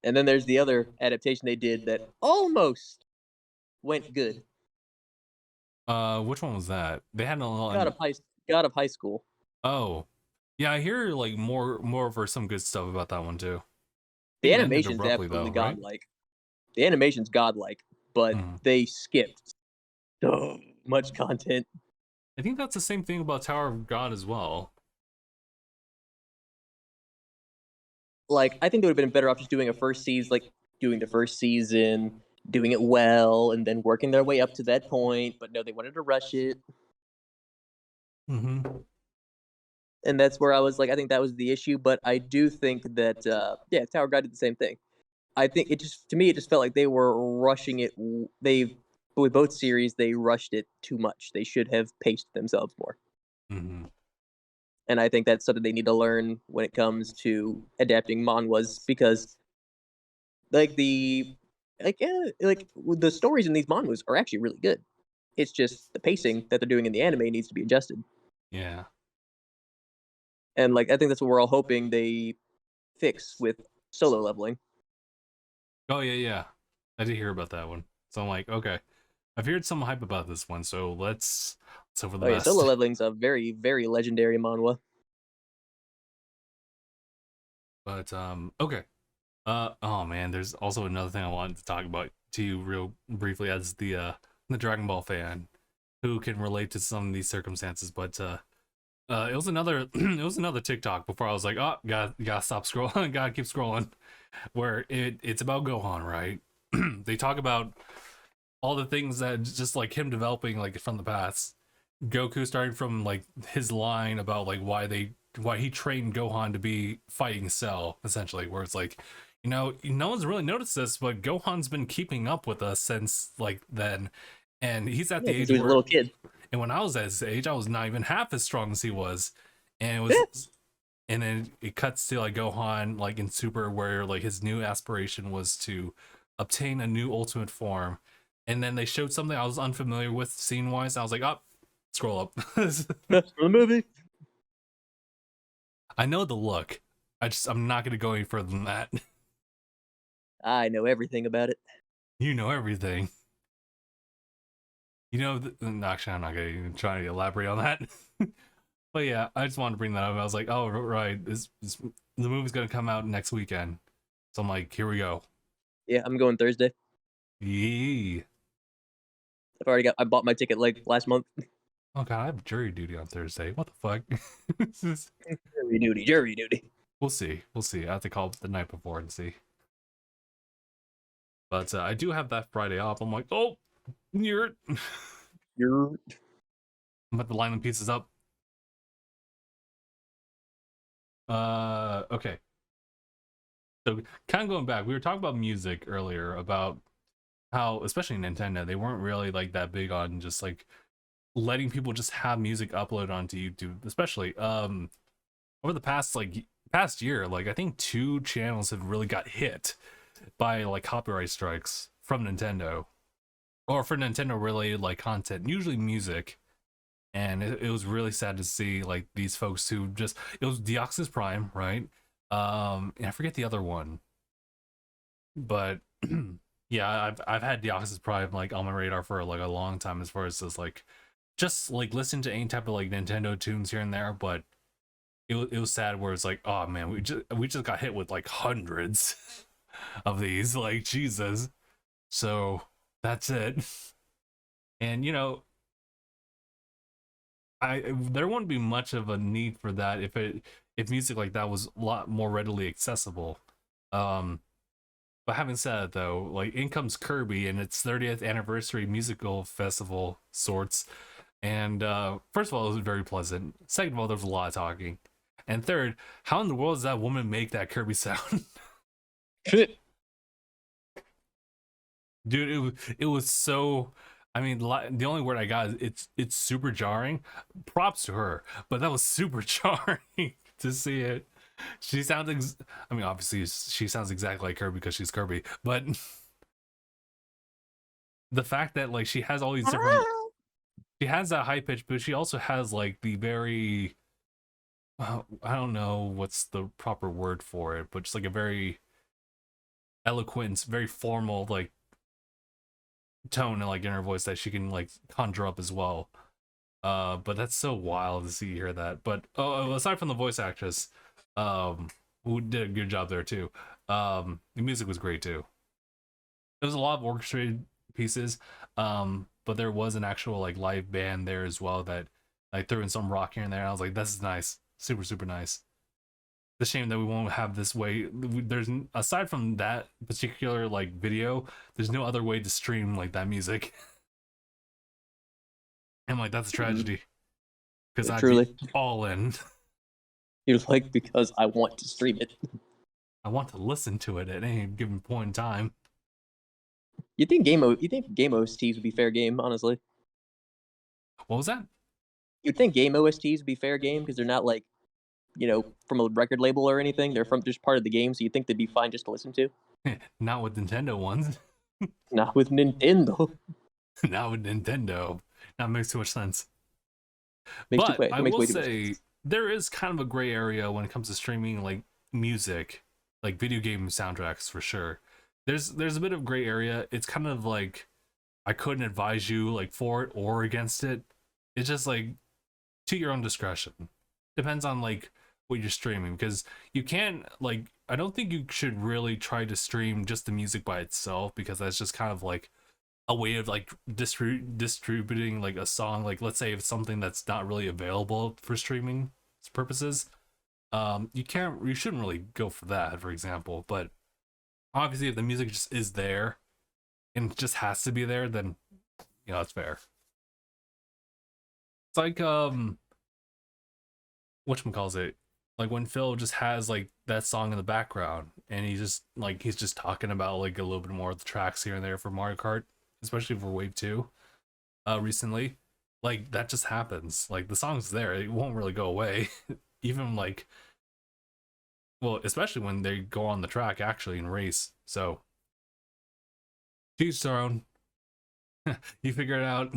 And then there's the other adaptation they did that almost went good. Which one was that? They had God of High School. Oh, yeah, I hear like more for some good stuff about that one too. The animation's absolutely godlike. Right? The animation's godlike, but they skipped so much content. I think that's the same thing about Tower of God as well. Like, I think they would have been better off just doing a first season, like doing the first season, doing it well, and then working their way up to that point. But no, they wanted to rush it, Mm-hmm. and that's where I was like, I think that was the issue. But I do think that, yeah, Tower of God did the same thing. I think it just, to me, it just felt like they were rushing it. They, with both series, they rushed it too much. They should have paced themselves more. Mm-hmm. And I think that's something they need to learn when it comes to adapting manhwas, because like the stories in these manhwas are actually really good. It's just the pacing that they're doing in the anime needs to be adjusted. Yeah. And like I think that's what we're all hoping they fix with solo leveling. Oh yeah, yeah. I did hear about that one. So I'm like, okay. I've heard some hype about this one, so let's hope for the Oh yeah, solo best. leveling's a very, very legendary manhwa. But okay. Oh man, there's also another thing I wanted to talk about to you real briefly as the Dragon Ball fan who can relate to some of these circumstances. But it was another it was another TikTok before I was like, oh, gotta stop scrolling, gotta keep scrolling. Where it's about Gohan, right? They talk about all the things that just like him developing like from the past. Goku starting from like his line about like why he trained Gohan to be fighting Cell, essentially, where it's like, no one's really noticed this, but Gohan's been keeping up with us since like then, and he's at Yeah, the since age he was a where, little kid. and when I was at his age, I was not even half as strong as he was, and it was, and then it cuts to like Gohan like in Super, where like his new aspiration was to obtain a new ultimate form, and then they showed something I was unfamiliar with scene wise. I was like, oh, scroll up. For the movie. I know the look. I'm not gonna go any further than that. I know everything about it. You know everything. No, actually, I'm not gonna even try to elaborate on that. But yeah, I just wanted to bring that up. I was like, oh right, the movie's gonna come out next weekend, so I'm like, here we go. Yeah, I'm going Thursday. Yee. I bought my ticket like last month. Oh god, I have jury duty on Thursday. What the fuck? Jury duty. We'll see. We'll see. I have to call the night before and see. But I do have that Friday off. I'm like, oh, you're. You're I'm about to line the pieces up. Okay. So kind of going back, we were talking about music earlier, about how, especially Nintendo, they weren't really like that big on just like letting people just have music upload onto YouTube, especially over the past year. Like I think 2 channels have really got hit by like copyright strikes from Nintendo, or for Nintendo related like content, usually music. And it was really sad to see like these folks who just, it was Deoxys Prime, right? And I forget the other one, but yeah, I've had Deoxys Prime like on my radar for like a long time, as far as just like listen to any type of like Nintendo tunes here and there. But it was sad where it's like, oh man, we just got hit with like hundreds of these, like Jesus. So that's it. And there wouldn't be much of a need for that if music like that was a lot more readily accessible. But having said that, though, like in comes Kirby and its 30th anniversary musical festival sorts. And first of all, it was very pleasant. Second of all, there was a lot of talking. And third, how in the world does that woman make that Kirby sound? Dude, it was so. I mean, the only word I got is it's super jarring. Props to her, but that was super jarring to see it. She sounds. I mean, obviously, she sounds exactly like Kirby because she's Kirby. But the fact that like she has all these different, she has that high pitch, but she also has like the very. I don't know what's the proper word for it, but just like a very eloquent, very formal like tone and like in her voice that she can like conjure up as well. But that's so wild to see hear that. But aside from the voice actress, who did a good job there too. The music was great too. There was a lot of orchestrated pieces. but there was an actual like live band there as well that like threw in some rock here and there. And I was like, this is nice, super super nice. It's a shame that we won't have this way. There's aside from that particular like video, there's no other way to stream like that music. And like that's a tragedy because I'd Truly. be all in. You're like, because I want to stream it. I want to listen to it at any given point in time. You think game OSTs would be fair game, honestly? What was that? You'd think game OSTs would be fair game because they're not like, from a record label or anything. They're from just part of the game, so you think they'd be fine just to listen to. Not with Nintendo ones. Not with Nintendo. Not with Nintendo. That makes too much sense. Makes But I makes will way too much say sense. there is kind of a gray area when it comes to streaming like music, like video game soundtracks for sure. There's a bit of gray area. It's kind of like I couldn't advise you like for it or against it. It's just like to your own discretion. Depends on like what you're streaming because you can't like I don't think you should really try to stream just the music by itself because that's just kind of like a way of like distributing like a song. Like let's say if it's something that's not really available for streaming purposes, you shouldn't really go for that, for example. But obviously if the music just is there and it just has to be there, then it's fair. It's like whatchamacallit, like when Phil just has like that song in the background and he's just talking about like a little bit more of the tracks here and there for Mario Kart, especially for Wave 2 recently. Like that just happens. Like the song's there, it won't really go away. Even like, well, especially when they go on the track actually and race. So each their own. You figure it out.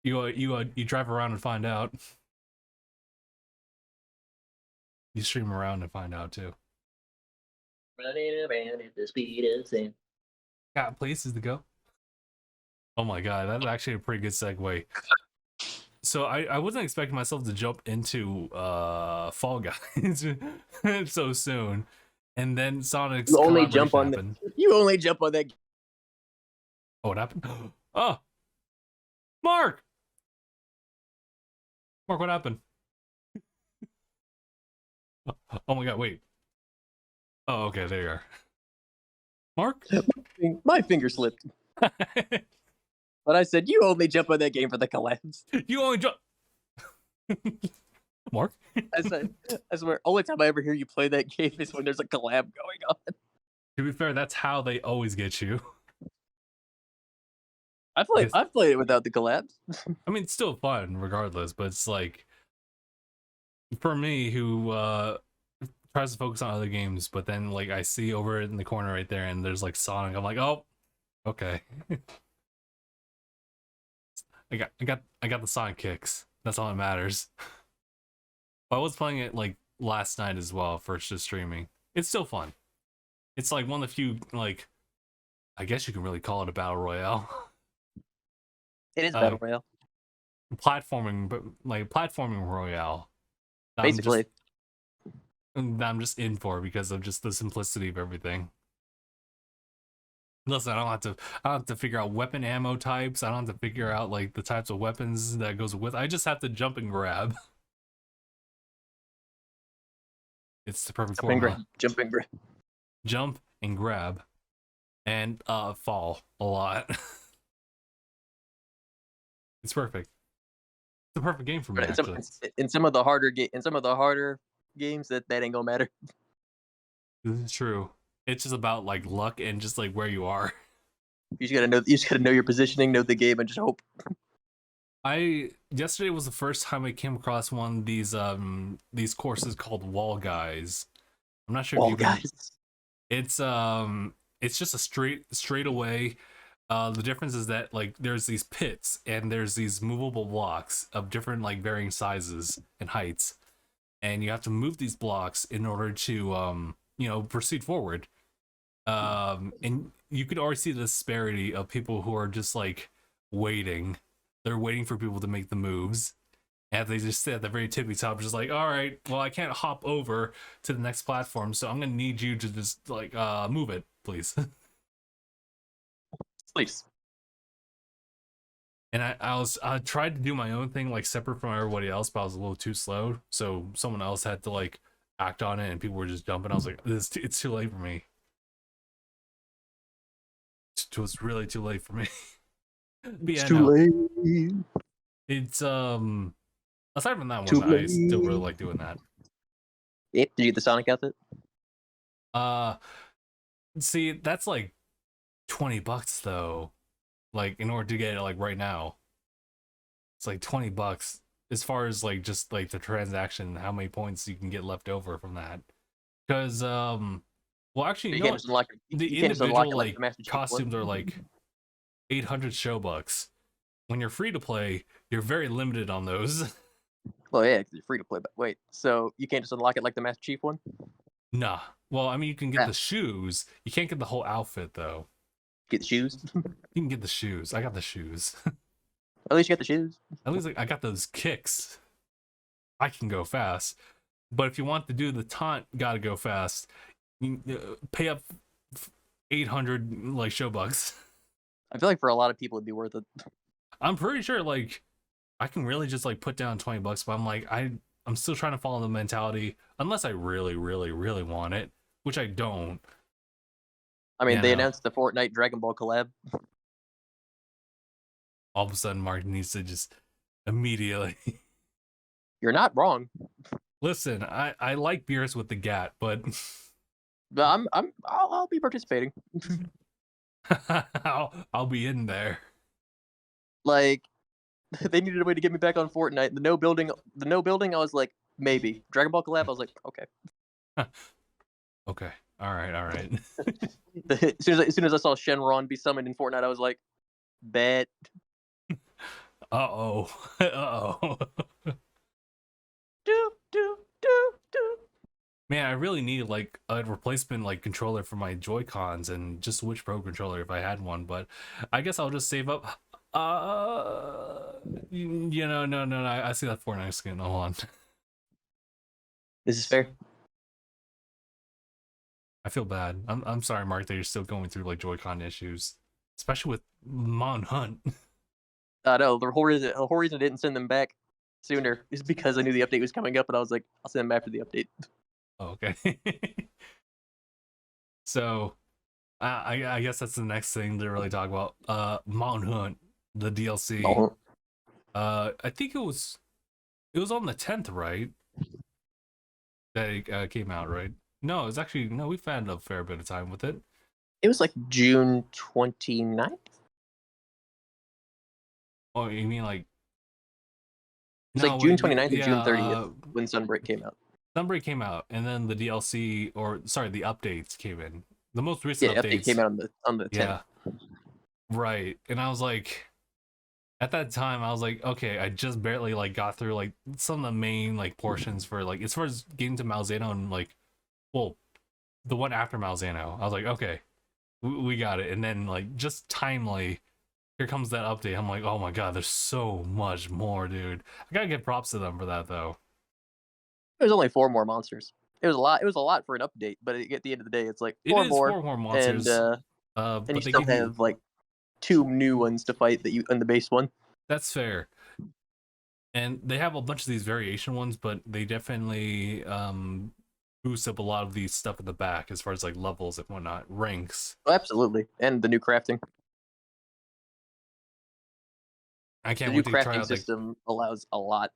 You drive around and find out. You stream around and find out too. Running around at the speed of sound. Got places to go. Oh my god, that's actually a pretty good segue. So I wasn't expecting myself to jump into Fall Guys so soon, and then Sonic's You only jump on happened. You only jump on that. Oh, what happened? Oh, Mark, what happened? Oh my god, wait. Oh, okay, there you are. Mark? My finger slipped. But I said, you only jump on that game for the collabs. You only jump. Mark? I swear, only time I ever hear you play that game is when there's a collab going on. To be fair, that's how they always get you. I've played it without the collabs. I mean, it's still fun regardless, but it's like, for me, who tries to focus on other games, but then like I see over in the corner right there and there's like Sonic, I'm like, oh, okay. I got the Sonic kicks. That's all that matters. I was playing it like last night as well for just streaming. It's still fun. It's like one of the few, like, I guess you can really call it a battle royale. It is battle royale. Platforming, but like platforming royale. Basically. I'm just in for because of just the simplicity of everything. Listen, I don't have to figure out weapon ammo types. I don't have to figure out like the types of weapons that goes with. I just have to jump and grab. It's the perfect formula. Jump and grab. Jump and grab, and fall a lot. It's perfect. It's the perfect game for me. Actually, in some of the harder games, that ain't gonna matter. This is true. It's just about like luck and just like where you are. You just gotta know your positioning, know the game, and just hope. Yesterday was the first time I came across one of these courses called Wall Guys. I'm not sure Wall Guys. It's just a straight away. The difference is that like there's these pits and there's these movable blocks of different like varying sizes and heights, and you have to move these blocks in order to proceed forward. And you could already see the disparity of people who are just like waiting. They're waiting for people to make the moves, and they just sit at the very tippy top, just like, all right, well, I can't hop over to the next platform, so I'm gonna need you to just like move it, please. Please. And I tried to do my own thing like separate from everybody else, but I was a little too slow. So someone else had to like act on it, and people were just jumping. I was like, it's too late for me. It was really too late for me. But It's yeah, too no, late. it's aside from that Too one, I still really late. like doing that. Yep. Did you get the Sonic outfit? Uh, see, that's like $20 though. Like in order to get it like right now, it's like $20 as far as like just like the transaction, how many points you can get left over from that. Because well, actually, You you know can't what? just unlock it. The You can't just unlock individual it like like the Master Chief one. costumes are like 800 show bucks. When you're free to play, you're very limited on those. Well, yeah, 'cause you're free to play. But wait, so you can't just unlock it like the Master Chief one? Nah. Well, I mean, you can get Ah, the shoes. You can't get the whole outfit though. get the shoes. You can get the shoes. I got the shoes. At least you got the shoes. At least like, I got those kicks. I can go fast. But if you want to do the taunt, gotta go fast. You pay up 800 like show bucks. I feel like for a lot of people it'd be worth it. I'm pretty sure like I can really just like put down $20, but I'm like I'm still trying to follow the mentality unless I really, really, really want it, which I don't. I mean, You they know, announced the Fortnite Dragon Ball collab. all of a sudden Mark needs to just immediately You're not wrong, listen. I like beers with the gat, but but I'll be participating. I'll be in there. Like, they needed a way to get me back on Fortnite. The no building. I was like, maybe. Dragon Ball collab. I was like, okay. Okay. All right. All right. As soon as I saw Shenron be summoned in Fortnite, I was like, bet. Uh-oh. Uh-oh. Do do do do. Man, I really need like a replacement like controller for my Joy-Cons and just Switch Pro controller if I had one, but I guess I'll just save up. You know, no, I see that Fortnite skin. Hold on. This is fair. I feel bad. I'm sorry, Mark, that you're still going through like Joy-Con issues, especially with Mon Hunt. I know the whole reason I didn't send them back sooner is because I knew the update was coming up, and I was like, I'll send them after the update. Oh, okay. So, I guess that's the next thing to really talk about. Mon Hunt, the DLC. Oh. I think it was on the 10th, right? That it came out, right? No, it's actually no. We've had a fair bit of time with it. It was like June 29th. Oh, you mean like? It's No, like June wait, 29th or yeah, June 30th when Sunbreak came out. Sunbreak came out, and then the DLC, or sorry, the updates came in. The most recent Yeah, updates update came out on the 10th. Yeah, right. And I was like, at that time, I was like, okay, I just barely like got through like some of the main like portions for like as far as getting to Malzano and like, well, the one after Malzano. I was like, okay, we got it. And then like just timely, here comes that update. I'm like, oh my god, there's so much more, dude. I gotta give props to them for that though. There's only 4 more monsters. It was a lot. It was a lot for an update, but at the end of the day, it's like It 4 is more, 4 more monsters, and you but they still give have you. like 2 new ones to fight that you in the base one. That's fair. And they have a bunch of these variation ones, but they definitely boost up a lot of these stuff in the back as far as like levels and whatnot, ranks. Oh, absolutely, and the new crafting. I The can't new wait to try crafting out the. system allows a lot.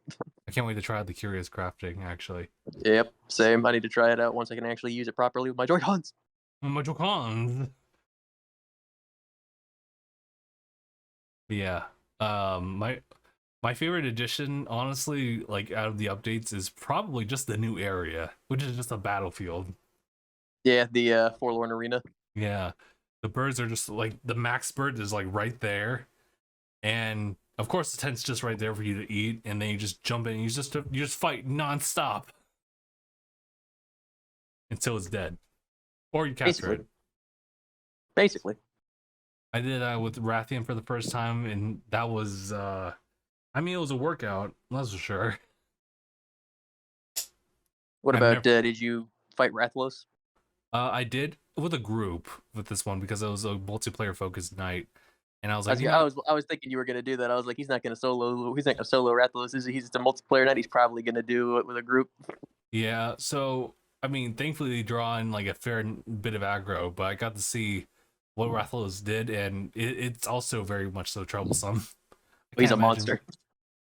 I can't wait to try out the curious crafting. Actually, Yep, same. I need to try it out once I can actually use it properly with my Joy-Cons. oh my cons. Yeah. My favorite addition, honestly, like out of the updates, is probably just the new area, which is just a battlefield. Yeah, the Forlorn Arena. Yeah, the birds are just like the max bird is like right there, and of course the tent's just right there for you to eat, and then you just jump in, and you just fight nonstop until it's dead, or you capture it. Basically. I did that with Rathian for the first time, and that was, I mean, it was a workout, that's for sure. What I've about never- did you fight Rathlos? I did with a group with this one because it was a multiplayer focused night. And I was I like, was, you I know, was, I was thinking you were gonna do that. I was like, he's not gonna solo. He's not gonna solo Rathalos, is he? He's just a multiplayer knight. He's probably gonna do it with a group. yeah. So I mean, thankfully they draw in like a fair bit of aggro, but I got to see what Rathalos did, and it's also very much so troublesome. I He's can't a imagine. monster.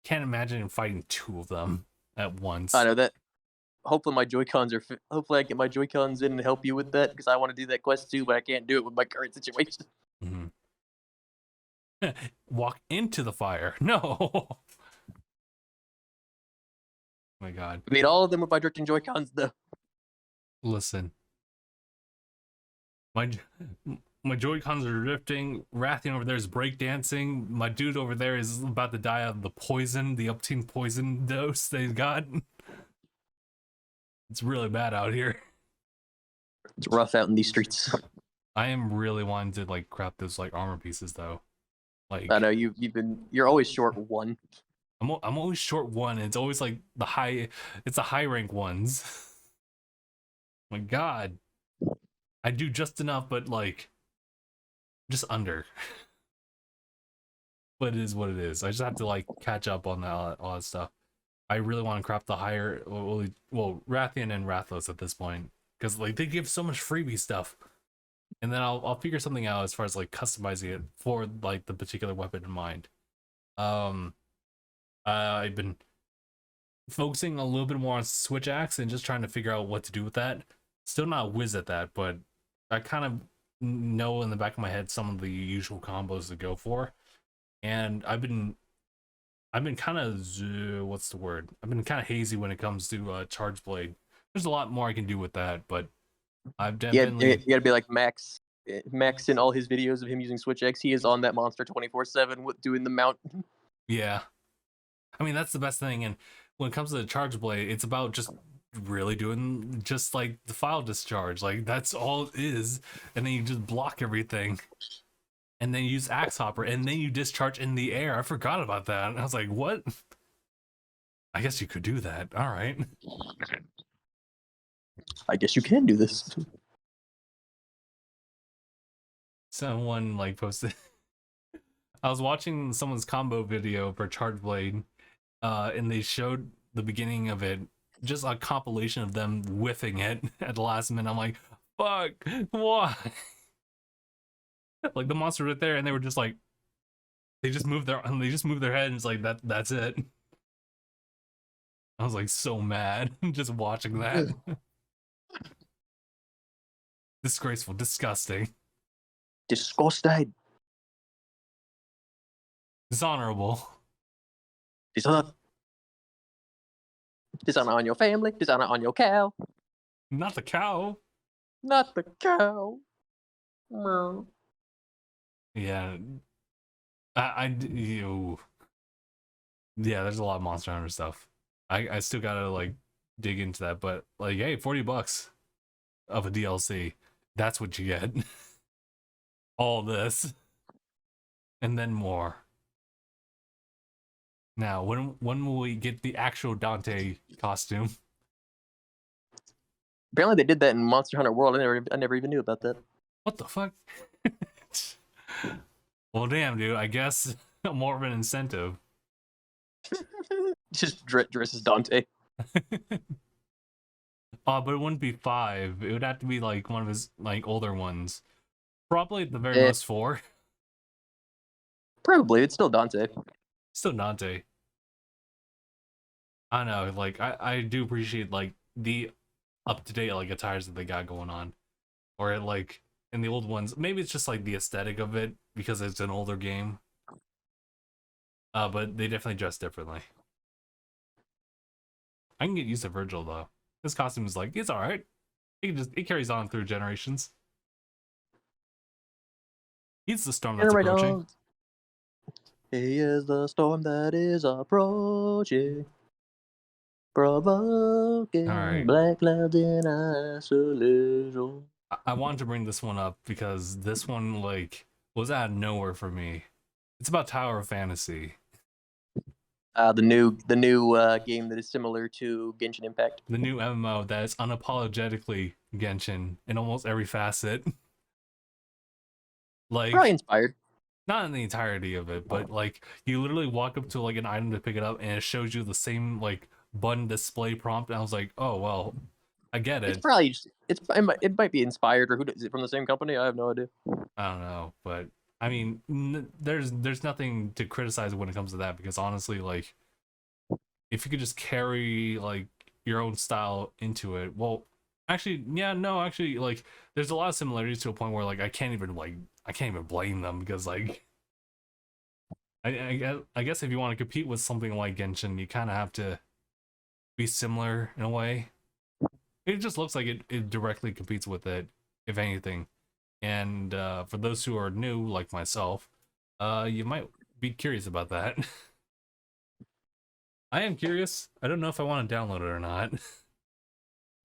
Can't imagine fighting two of them at I once. know that. Hopefully my Joy Cons are. Hopefully I get my Joy Cons in and help you with that because I want to do that quest too, but I can't do it with my current situation. Mm-hmm. Walk into the fire. No. My God. I mean, all of them with my drifting Joy Cons though. Listen. My my Joy-Cons are drifting. Rathian over there is breakdancing. My dude over there is about to die of the poison, the upteen poison dose they got. It's really bad out here. It's rough out in these streets. I am really wanting to like crap those like armor pieces though. Like I know you're always short one. I'm always short one. And it's always like it's the high rank ones. My God, I do just enough, but like just under. But it is what it is. I just have to like catch up on all that stuff. I really want to crop the higher, well, Rathian and Rathlos at this point because like they give so much freebie stuff, and then I'll figure something out as far as like customizing it for like the particular weapon in mind. I've been focusing a little bit more on switch axe and just trying to figure out what to do with that. Still not a whiz at that, but I kind of know in the back of my head some of the usual combos to go for, and I've been kind of what's the word? I've been kind of hazy when it comes to charge blade. There's a lot more I can do with that, but I've Yeah, definitely you gotta be like Max. Max in all his videos of him using Switch X, he is on that monster 24/7 doing the mount. yeah. I mean that's the best thing, and when it comes to the charge blade, it's about just really doing just like the file discharge, like that's all it is, and then you just block everything. And then you use axe hopper, and then you discharge in the air. I forgot about that. And I was like, what? I guess you could do that. All right. I guess you can do this. Someone like posted. I was watching someone's combo video for Charge Blade, and they showed the beginning of it, just a compilation of them whiffing it at the last minute. I'm like, fuck, why? Like the monster right there, and they were just like, they just moved their head, and it's like that's it. I was like so mad just watching that. Disgraceful, disgusting, Disgusted. dishonorable. Dishonor. Dishonor on your family. Dishonor on your cow. Not the cow. Not the cow. Meow. Yeah, you. Yeah, there's a lot of Monster Hunter stuff. I still gotta like dig into that, but like, hey, $40 of a DLC. That's what you get. All this, and then more. Now, when will we get the actual Dante costume? Apparently they did that in Monster Hunter World. I never even knew about that. What the fuck? Well, damn, dude. I guess more of an incentive. Just dresses Dante. But it wouldn't be 5. It would have to be like one of his like older ones. Probably at the very Eh. most 4. Probably. It's still Dante. Still Dante. I don't know, like I do appreciate like the up to date like attires that they got going on. Or like in the old ones, maybe it's just like the aesthetic of it because it's an older game. But they definitely dress differently. I can get used to Virgil though. This costume is like, it's alright. It carries on through generations. He's the storm that's approaching. He is the storm that is approaching. Provoking Alright. black clouds in isolation. I wanted to bring this one up because this one like was out of nowhere for me. It's about Tower of Fantasy. The new game that is similar to Genshin Impact. The new MMO that is unapologetically Genshin in almost every facet. Like Probably inspired. not in the entirety of it, but like you literally walk up to like an item to pick it up and it shows you the same like button display prompt, and I was like, oh well, I get It's it. probably it might be inspired, or is it from the same company? I have no idea. I don't know, but I mean, there's nothing to criticize when it comes to that, because honestly, like if you could just carry like your own style into it, well, actually, yeah, no, actually, like there's a lot of similarities to a point where like I can't even blame them, because like I guess if you want to compete with something like Genshin, you kind of have to be similar in a way. It just looks like it directly competes with it, if anything. And for those who are new, like myself, you might be curious about that. I am curious. I don't know if I want to download it or not.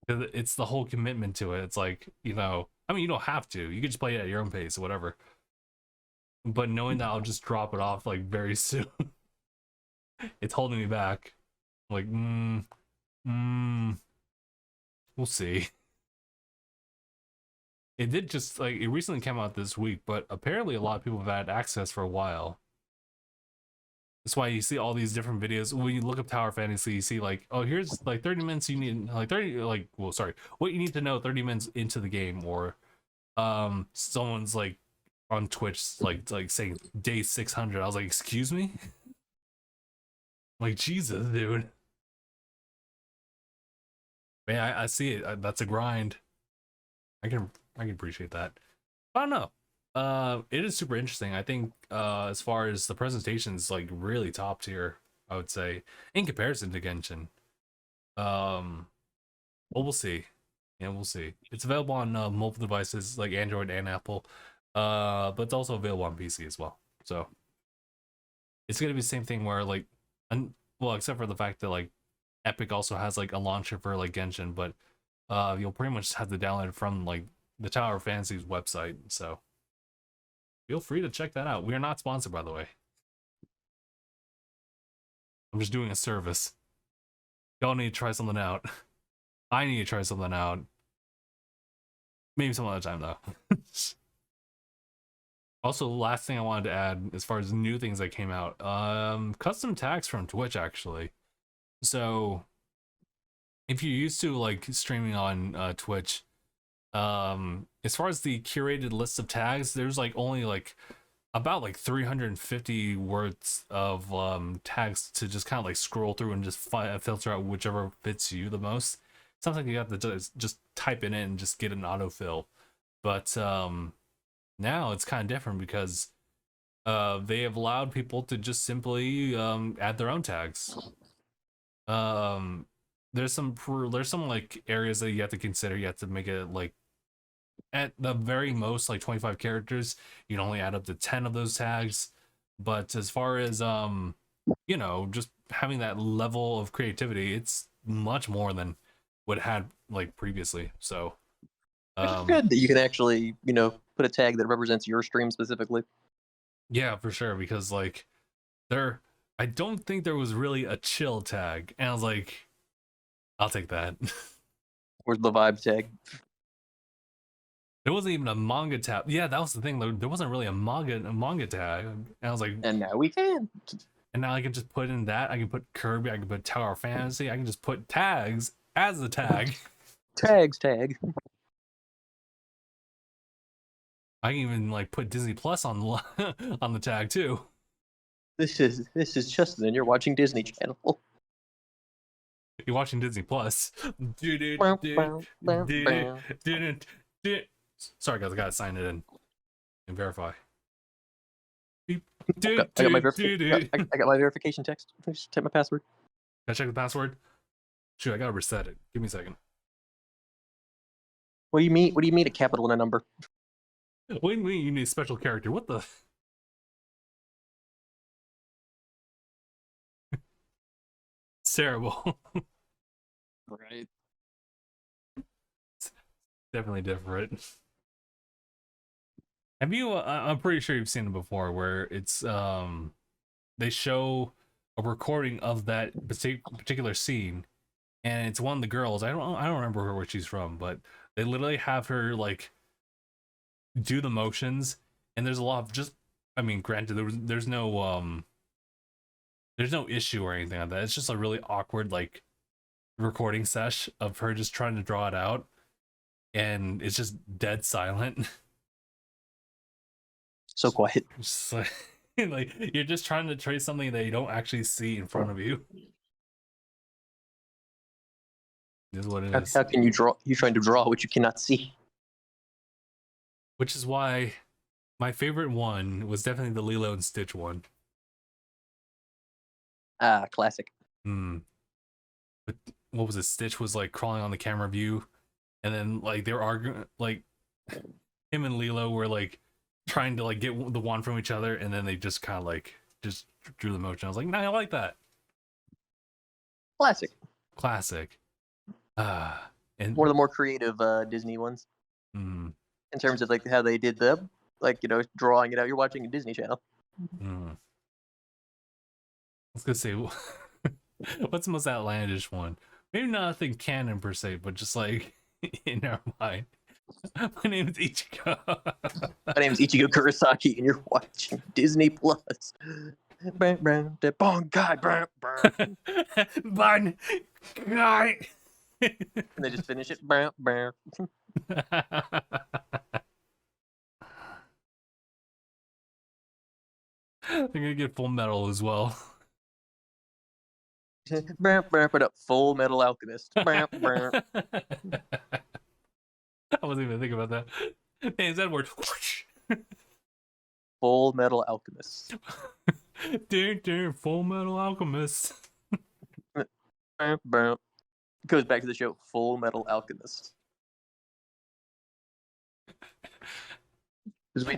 'Cause it's the whole commitment to it. It's like, I mean, you don't have to. You can just play it at your own pace or whatever. But knowing that I'll just drop it off like very soon, it's holding me back. Like, we'll see. It did just like it recently came out this week, but apparently a lot of people have had access for a while. That's why you see all these different videos. When you look up Tower Fantasy, you see like, oh, here's like 30 minutes you need, like 30, like, well, sorry, what you need to know 30 minutes into the game, or someone's like on Twitch like saying day 600. I was like, excuse me, like Jesus, dude. Man, I see it. That's a grind. I can appreciate that. I don't know. It is super interesting. I think as far as the presentation's like really top tier, I would say, in comparison to Genshin. Well, we'll see. Yeah, we'll see. It's available on mobile devices like Android and Apple, but it's also available on PC as well. So it's gonna be the same thing where like, well, except for the fact that like Epic also has like a launcher for like Genshin, but you'll pretty much have to download it from like the Tower of Fantasy's website. So feel free to check that out. We are not sponsored, by the way. I'm just doing a service. Y'all need to try something out. I need to try something out. Maybe some other time though. Also, last thing I wanted to add as far as new things that came out, custom tags from Twitch actually. So if you're used to like streaming on Twitch, as far as the curated list of tags, there's like only like about like 350 words of tags to just kind of like scroll through and just filter out whichever fits you the most. Something you have to just type it in and just get an autofill. But now it's kind of different because they have allowed people to just simply add their own tags. There's some like areas that you have to consider. You have to make it like at the very most like 25 characters. You can only add up to 10 of those tags. But as far as just having that level of creativity, it's much more than what it had like previously. So It's good that you can actually, put a tag that represents your stream specifically. yeah, for sure, because like I don't think there was really a chill tag, and I was like, I'll take that. Where's the vibe tag? There wasn't even a manga tab. Yeah, that was the thing. There wasn't really a manga tag, and I was like, And now we can. and now I can just put in that. I can put Kirby. I can put Tower of Fantasy. I can just put tags as the tag. Tags tag. I can even like put Disney Plus on on the tag too. This is Justin, and you're watching Disney Channel. You're watching Disney Plus. Sorry guys, I gotta sign it in and verify. I got my verification text. Just type my password. Can I check the password? Shoot, I gotta reset it. Give me a second. What do you mean? What do you mean a capital and a number? What do you mean you need a special character? What the? It's terrible. Right. It's definitely different. Have you? I'm pretty sure you've seen it before, where it's they show a recording of that particular scene, and it's one of the girls. I don't remember where she's from, but they literally have her like do the motions, and there's a lot of just I mean, granted, there's no issue or anything like that. It's just a really awkward like recording sesh of her just trying to draw it out, and it's just dead silent. So quiet. Just like you're just trying to trace something that you don't actually see in front of you. Is what it is. How can you draw? You're trying to draw what you cannot see. Which is why my favorite one was definitely the Lilo and Stitch one. Ah, classic. But what was it? Stitch was like crawling on the camera view, and then like they were arguing, like him and Lilo were like trying to like get the wand from each other, and then they just kind of like just drew the motion. I was like, nah, I like that. Classic. And One of the more creative Disney ones in terms of like how they did them, like drawing it out. You're watching a Disney Channel. I was gonna say, what's the most outlandish one? Maybe nothing canon per se, but just like in our mind. My name is Ichigo. My name is Ichigo Kurosaki, and you're watching Disney Plus. Bong guy, Bun guy. And they just finish it. They're gonna get Full Metal as well. Full Metal Alchemist. I wasn't even thinking about that. Hey, is that word? Full Metal Alchemist. Full Metal Alchemist. Goes back to the show Full Metal Alchemist. Because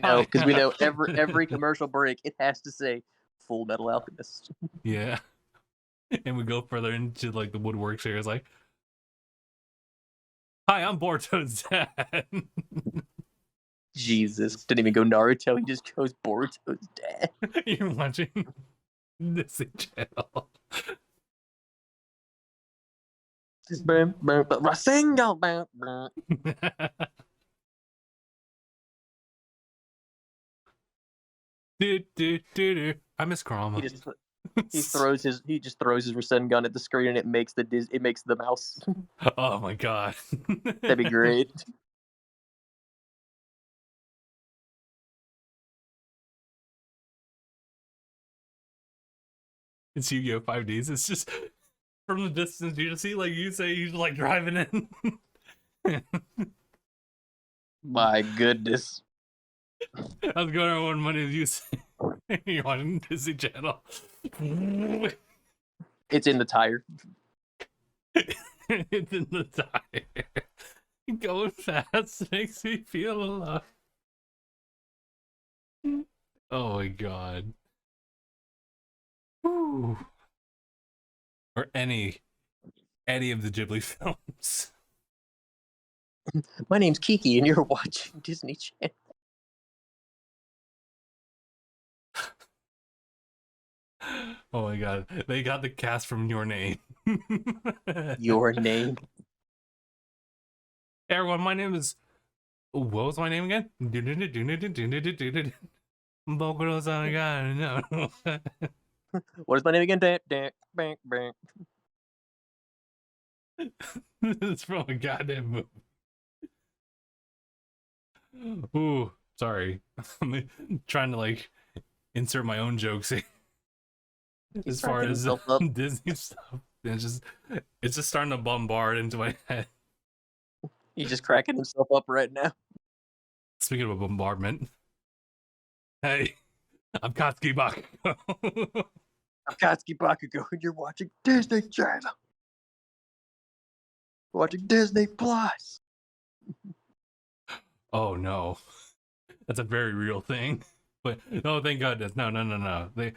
we know every commercial break it has to say Full Metal Alchemist. Yeah. And we go further into like the woodworks here. It's like, hi, I'm Boruto's dad. Jesus, didn't even go Naruto. He just goes Boruto's dad. You're watching Disney Channel. Rasengan. I miss Kurama. He just throws his Rasengan at the screen and it makes the mouse. Oh my god. That'd be great. It's Yu-Gi-Oh! 5Ds. It's just from the distance you just see like you say he's like driving in. My goodness. I was going on one money you say you're watching Disney Channel. It's in the tire. It's in the tire. Going fast makes me feel alive. Oh my god. Woo. Or any of the Ghibli films. My name's Kiki and you're watching Disney Channel. Oh my god. They got the cast from Your Name. Your Name. Hey everyone, my name is... What was my name again? What is my name again? It's from a goddamn movie. Ooh, sorry. I'm trying to like insert my own jokes here. As far as Disney stuff. It's just starting to bombard into my head. He's just cracking himself up right now. Speaking of a bombardment. Hey, I'm Katsuki Bakugo. I'm Katsuki Bakugo and you're watching Disney Channel. Watching Disney Plus. Oh no. That's a very real thing. But no, thank goodness. No. They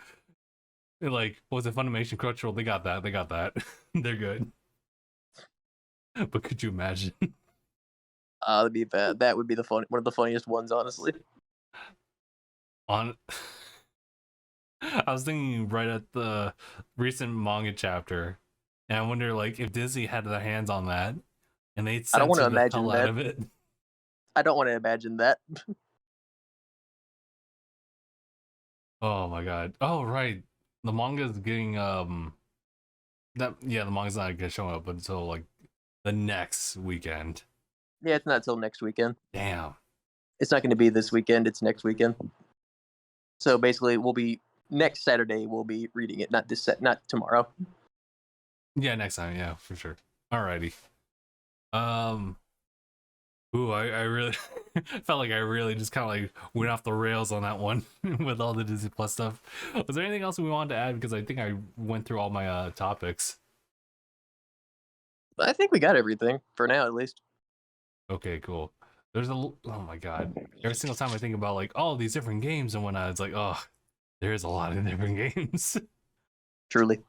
like, what was it, Funimation, Crunchyroll? They got that. They're good. But could you imagine? That'd be bad. That would be one of the funniest ones, honestly. I was thinking right at the recent manga chapter, and I wonder like if Disney had their hands on that, and they'd censor the hell out of it. I don't want to imagine that. Oh my god. Oh right. The manga's getting the manga's not gonna show up until like the next weekend. Yeah, it's not till next weekend. Damn. It's not going to be this weekend. It's next weekend. So basically, we'll be next Saturday. We'll be reading it, not tomorrow. Yeah, next time, yeah, for sure. Alrighty. Um Ooh, I really felt like I really just kind of like went off the rails on that one with all the Disney Plus stuff. Was there anything else we wanted to add? Because I think I went through all my topics. I think we got everything for now, at least. Okay, cool. Oh my god. Every single time I think about like all these different games and whatnot, it's like, oh, there's a lot of different games. Truly.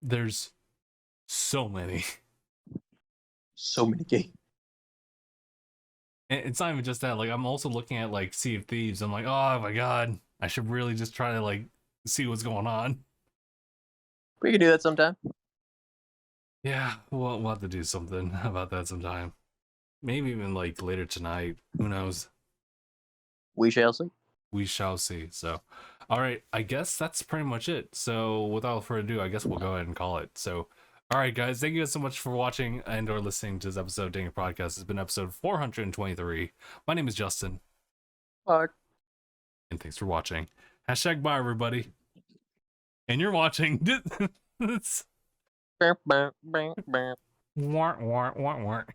There's so many. So many games. And it's not even just that. Like, I'm also looking at like Sea of Thieves. I'm like, oh my god, I should really just try to like see what's going on. We can do that sometime. Yeah, we'll have to do something about that sometime. Maybe even like later tonight. Who knows? We shall see. We shall see. So, all right, I guess that's pretty much it. So, without further ado, I guess we'll go ahead and call it. So, all right, guys, thank you guys so much for watching and or listening to this episode of DangIT Prodcast. It's been episode 423. My name is Justin. Bye. And thanks for watching. Hashtag bye, everybody. And you're watching. It's... Bam, bam, bam, bam. Wart, wart, wart, wart.